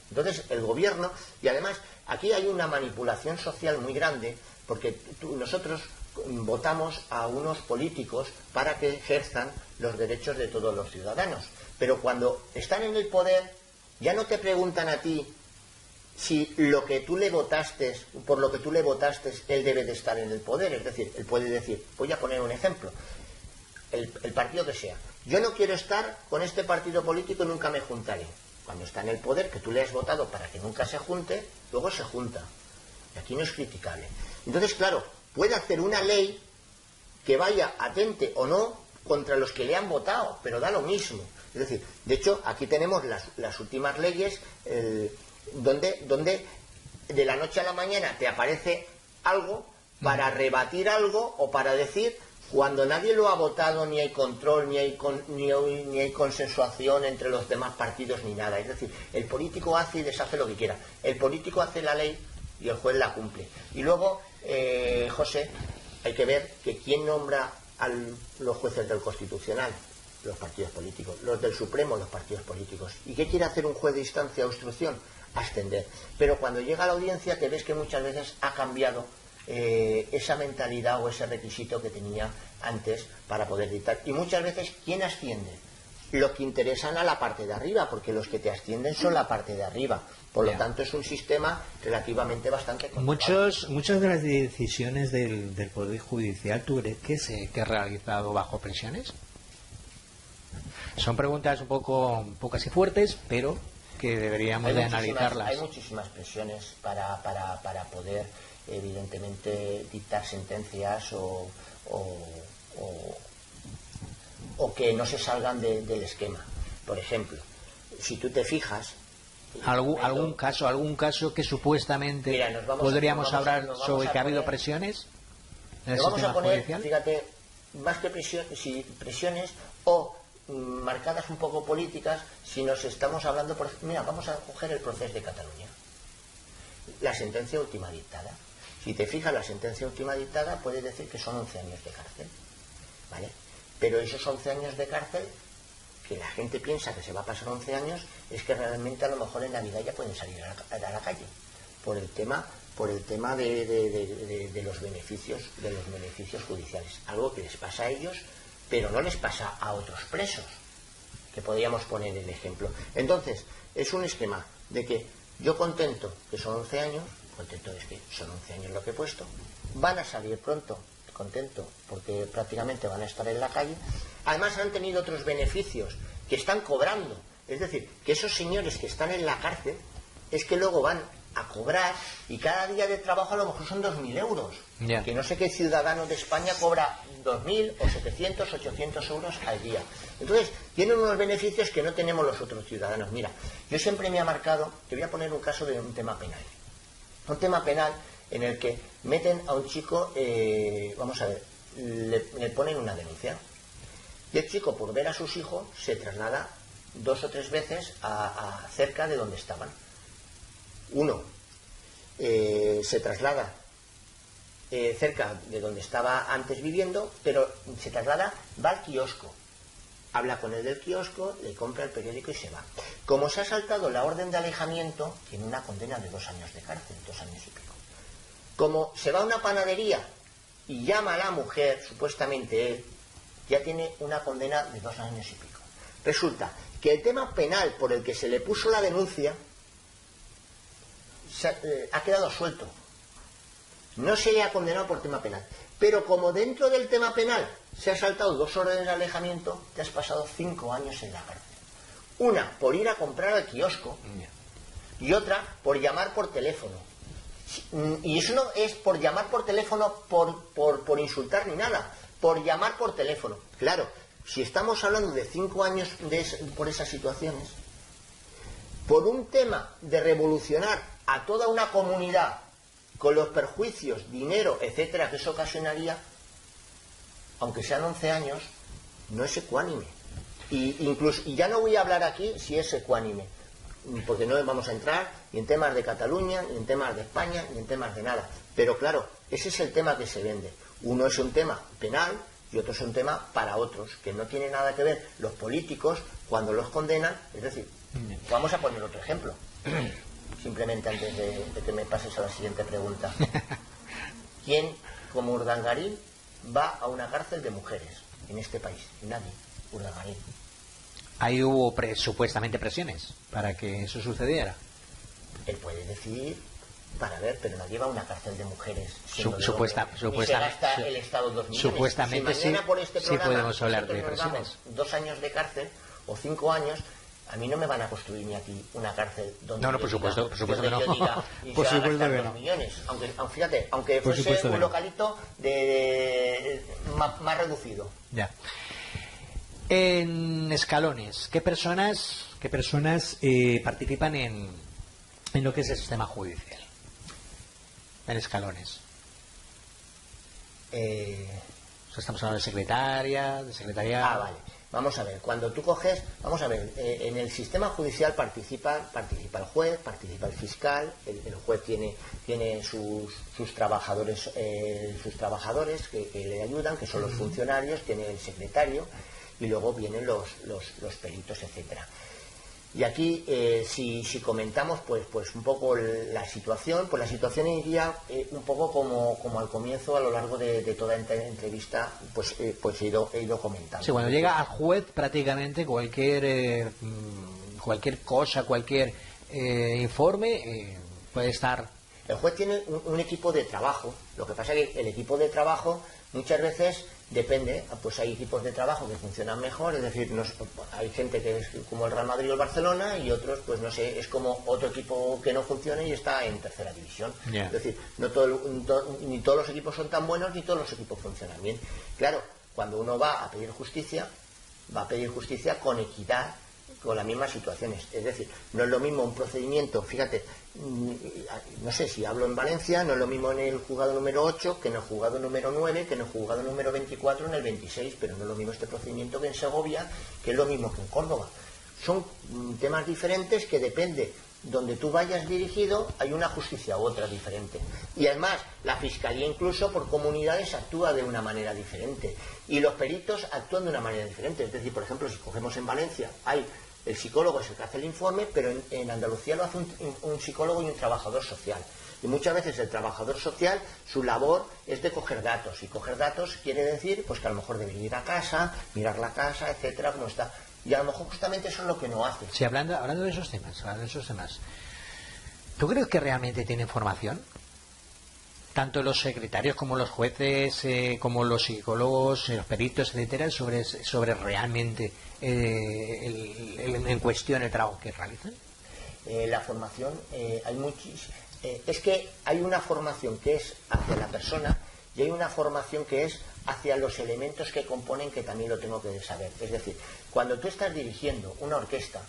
Entonces el gobierno, y además aquí hay una manipulación social muy grande, porque nosotros votamos a unos políticos para que ejerzan los derechos de todos los ciudadanos, pero cuando están en el poder ya no te preguntan a ti si lo que tú le votaste, por lo que tú le votaste, él debe de estar en el poder. Es decir, él puede decir, voy a poner un ejemplo, el partido que sea, yo no quiero estar con este partido político, nunca me juntaré. Cuando está en el poder, que tú le has votado para que nunca se junte, luego se junta, y aquí no es criticable. Entonces, claro, puede hacer una ley que vaya atente o no contra los que le han votado, pero da lo mismo. Es decir, de hecho, aquí tenemos las últimas leyes donde de la noche a la mañana te aparece algo para rebatir algo o para decir, cuando nadie lo ha votado, ni hay control, ni hay consensuación entre los demás partidos, ni nada. Es decir, el político hace y deshace lo que quiera. El político hace la ley y el juez la cumple. Y luego, José, hay que ver que quién nombra a los jueces del Constitucional, los partidos políticos, los del Supremo, los partidos políticos. ¿Y qué quiere hacer un juez de instancia o instrucción? Ascender. Pero cuando llega a la audiencia te ves que muchas veces ha cambiado esa mentalidad o ese requisito que tenía antes para poder dictar. Y muchas veces, ¿quién asciende? Los que interesan a la parte de arriba, porque los que te ascienden son la parte de arriba. Por lo tanto, es un sistema relativamente bastante controlado. Muchas de las decisiones del Poder Judicial, ¿tú crees que se ha realizado bajo presiones? Son preguntas un poco así fuertes, pero que deberíamos de analizarlas. Hay muchísimas presiones para poder, evidentemente, dictar sentencias o o que no se salgan del esquema. Por ejemplo, si tú te fijas, algún caso que supuestamente mira, podríamos hablar sobre que ha habido presiones en el sistema judicial. Fíjate, más que presiones o marcadas un poco políticas, si nos estamos hablando, mira, vamos a coger el proceso de Cataluña, la sentencia última dictada. Si te fijas, la sentencia última dictada puedes decir que son 11 años de cárcel, ¿vale? Pero esos 11 años de cárcel, que la gente piensa que se va a pasar 11 años, es que realmente a lo mejor en Navidad ya pueden salir a la calle por el tema de los beneficios judiciales, algo que les pasa a ellos, pero no les pasa a otros presos, que podríamos poner el ejemplo. Entonces, es un esquema de que yo contento que son 11 años, contento es que son 11 años lo que he puesto, van a salir pronto, contento porque prácticamente van a estar en la calle. Además han tenido otros beneficios que están cobrando, es decir, que esos señores que están en la cárcel es que luego van a cobrar y cada día de trabajo a lo mejor son 2.000 euros, que no sé qué ciudadano de España cobra 2.000 o 700, 800 euros al día. Entonces tienen unos beneficios que no tenemos los otros ciudadanos. Mira, yo siempre me he marcado, te voy a poner un caso de un tema penal en el que meten a un chico, vamos a ver, le ponen una denuncia y el chico, por ver a sus hijos, se traslada 2 o 3 veces a cerca de donde estaban. Uno se traslada cerca de donde estaba antes viviendo, pero se traslada, va al kiosco, habla con el del kiosco, le compra el periódico y se va. Como se ha saltado la orden de alejamiento, tiene una condena de 2 años de cárcel, 2 años y pico. Como se va a una panadería y llama a la mujer, supuestamente él, ya tiene una condena de 2 años y pico. Resulta que el tema penal por el que se le puso la denuncia ha quedado suelto. No se le ha condenado por tema penal. Pero como dentro del tema penal se ha saltado 2 órdenes de alejamiento, te has pasado 5 años en la cárcel. Una por ir a comprar al kiosco y otra por llamar por teléfono. Y eso no es por llamar por teléfono por insultar ni nada, por llamar por teléfono. Claro, si estamos hablando de 5 años por esas situaciones, por un tema de revolucionar a toda una comunidad con los perjuicios, dinero, etcétera, que eso ocasionaría, aunque sean 11 años, no es ecuánime. Y ya no voy a hablar aquí si es ecuánime, porque no vamos a entrar ni en temas de Cataluña, ni en temas de España, ni en temas de nada. Pero claro, ese es el tema que se vende. Uno es un tema penal y otro es un tema para otros, que no tiene nada que ver los políticos cuando los condenan. Es decir, vamos a poner otro ejemplo. Simplemente antes de que me pases a la siguiente pregunta. ¿Quién, como Urdangarín, va a una cárcel de mujeres en este país? Nadie. Urdangarín. Ahí hubo supuestamente presiones para que eso sucediera. Él puede decir para ver, pero nadie va a una cárcel de mujeres. Supuestamente se gasta el Estado 2 millones. Supuestamente si mañana sí, por este programa, sí podemos hablar de presiones. 2 años de cárcel o 5 años. A mí no me van a construir ni aquí una cárcel donde no, por supuesto que no. Por supuesto que no. Millones. Aunque fuese un localito más reducido. Ya. En escalones, ¿qué personas participan en lo que es el sistema judicial? En escalones. Estamos hablando de secretariado. Vale. Vamos a ver, cuando tú coges, en el sistema judicial participa el juez, participa el fiscal, el juez tiene sus trabajadores que le ayudan, que son los funcionarios, tiene el secretario y luego vienen los peritos, etcétera. Y aquí, si comentamos pues un poco la situación, pues la situación iría un poco como al comienzo, a lo largo de toda entrevista, pues he ido comentando. Sí, cuando llega al juez prácticamente cualquier cosa, cualquier informe puede estar. El juez tiene un equipo de trabajo. Lo que pasa es que el equipo de trabajo muchas veces depende, pues hay equipos de trabajo que funcionan mejor, es decir, hay gente que es como el Real Madrid o el Barcelona y otros, pues no sé, es como otro equipo que no funciona y está en tercera división. Yeah. Es decir, ni todos los equipos son tan buenos ni todos los equipos funcionan bien. Claro, cuando uno va a pedir justicia, va a pedir justicia con equidad, con las mismas situaciones. Es decir, no es lo mismo un procedimiento, fíjate, no sé si hablo en Valencia, no es lo mismo en el juzgado número 8 que en el juzgado número 9, que en el juzgado número 24, en el 26, pero no es lo mismo este procedimiento que en Segovia, que es lo mismo que en Córdoba. Son temas diferentes que depende donde tú vayas dirigido, hay una justicia u otra diferente. Y además, la Fiscalía incluso por comunidades actúa de una manera diferente. Y los peritos actúan de una manera diferente. Es decir, por ejemplo, si cogemos en Valencia, el psicólogo es el que hace el informe, pero en Andalucía lo hace un psicólogo y un trabajador social. Y muchas veces el trabajador social, su labor es de coger datos. Y coger datos quiere decir pues que a lo mejor debe ir a casa, mirar la casa, etcétera, cómo está. Y a lo mejor justamente eso es lo que no hace. Sí, hablando de esos temas, ¿tú crees que realmente tienen formación? Tanto los secretarios como los jueces, como los psicólogos, los peritos, etcétera, sobre realmente en cuestión el trabajo que realizan. La formación, hay muchísimas. Es que hay una formación que es hacia la persona y hay una formación que es hacia los elementos que componen, que también lo tengo que saber. Es decir, cuando tú estás dirigiendo una orquesta,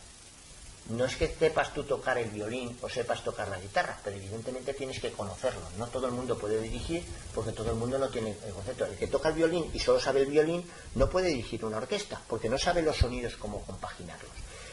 no es que sepas tú tocar el violín o sepas tocar la guitarra, pero evidentemente tienes que conocerlo. No todo el mundo puede dirigir porque todo el mundo no tiene el concepto. El que toca el violín y solo sabe el violín no puede dirigir una orquesta porque no sabe los sonidos, cómo compaginarlos.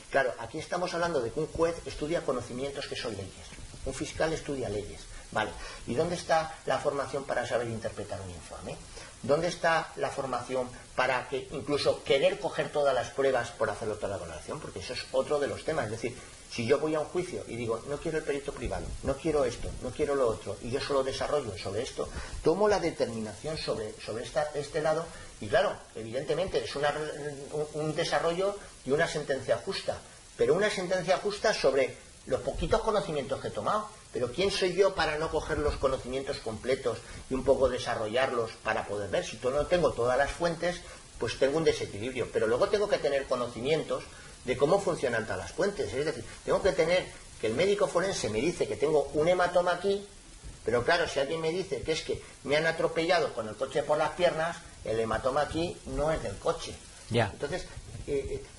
Claro, aquí estamos hablando de que un juez estudia conocimientos que son leyes, un fiscal estudia leyes. Vale, ¿y dónde está la formación para saber interpretar un informe? ¿Dónde está la formación para que incluso querer coger todas las pruebas por hacerlo toda la valoración? Porque eso es otro de los temas. Es decir, si yo voy a un juicio y digo, no quiero el perito privado, no quiero esto, no quiero lo otro, y yo solo desarrollo sobre esto, tomo la determinación sobre este lado, y claro, evidentemente es un desarrollo y una sentencia justa, pero una sentencia justa sobre los poquitos conocimientos que he tomado. Pero ¿quién soy yo para no coger los conocimientos completos y un poco desarrollarlos para poder ver? Si yo no tengo todas las fuentes, pues tengo un desequilibrio. Pero luego tengo que tener conocimientos de cómo funcionan todas las fuentes. Es decir, tengo que tener que el médico forense me dice que tengo un hematoma aquí, pero claro, si alguien me dice que es que me han atropellado con el coche por las piernas, el hematoma aquí no es del coche. Ya. Entonces,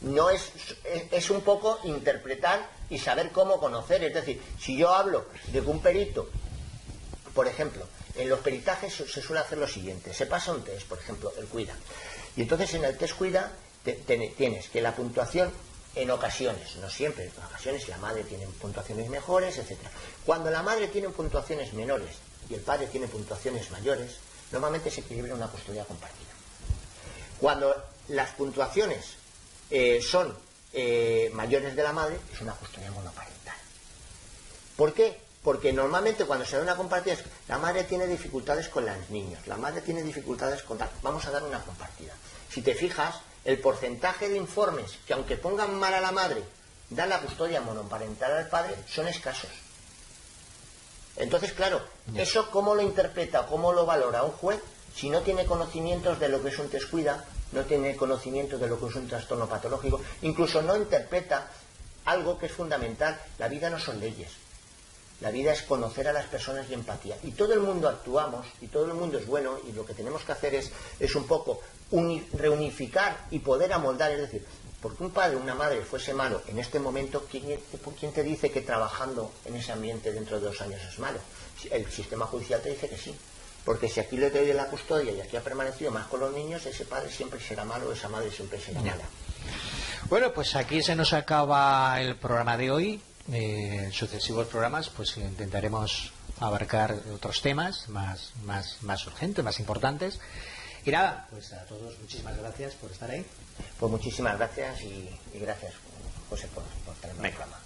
no es un poco interpretar y saber cómo conocer. Es decir, si yo hablo de que un perito, por ejemplo, en los peritajes se suele hacer lo siguiente: se pasa un test, por ejemplo, el CUIDA, y entonces en el test CUIDA tienes que la puntuación, en ocasiones, no siempre, en ocasiones la madre tiene puntuaciones mejores, etcétera. Cuando la madre tiene puntuaciones menores y el padre tiene puntuaciones mayores, normalmente se equilibra una custodia compartida. Cuando las puntuaciones son mayores de la madre, es una custodia monoparental. ¿Por qué? Porque normalmente cuando se da una compartida, la madre tiene dificultades con los niños, la madre tiene dificultades con tal, vamos a dar una compartida. Si te fijas, el porcentaje de informes que, aunque pongan mal a la madre, dan la custodia monoparental al padre, son escasos. Entonces, claro, ¿eso cómo lo interpreta, cómo lo valora un juez si no tiene conocimientos de lo que es un descuida, no tiene conocimiento de lo que es un trastorno patológico, incluso no interpreta algo que es fundamental? La vida no son leyes, la vida es conocer a las personas y empatía, y todo el mundo actuamos y todo el mundo es bueno, y lo que tenemos que hacer es un poco reunificar y poder amoldar. Es decir, porque un padre o una madre fuese malo en este momento, ¿quién te dice que trabajando en ese ambiente dentro de 2 años es malo? El sistema judicial te dice que sí. Porque si aquí le doy la custodia y aquí ha permanecido más con los niños, ese padre siempre será malo, esa madre siempre será mala. Bueno, pues aquí se nos acaba el programa de hoy. En sucesivos programas pues intentaremos abarcar otros temas más urgentes, más importantes. Y nada, pues a todos muchísimas gracias por estar ahí. Pues muchísimas gracias y gracias, José, por tenerme en el programa.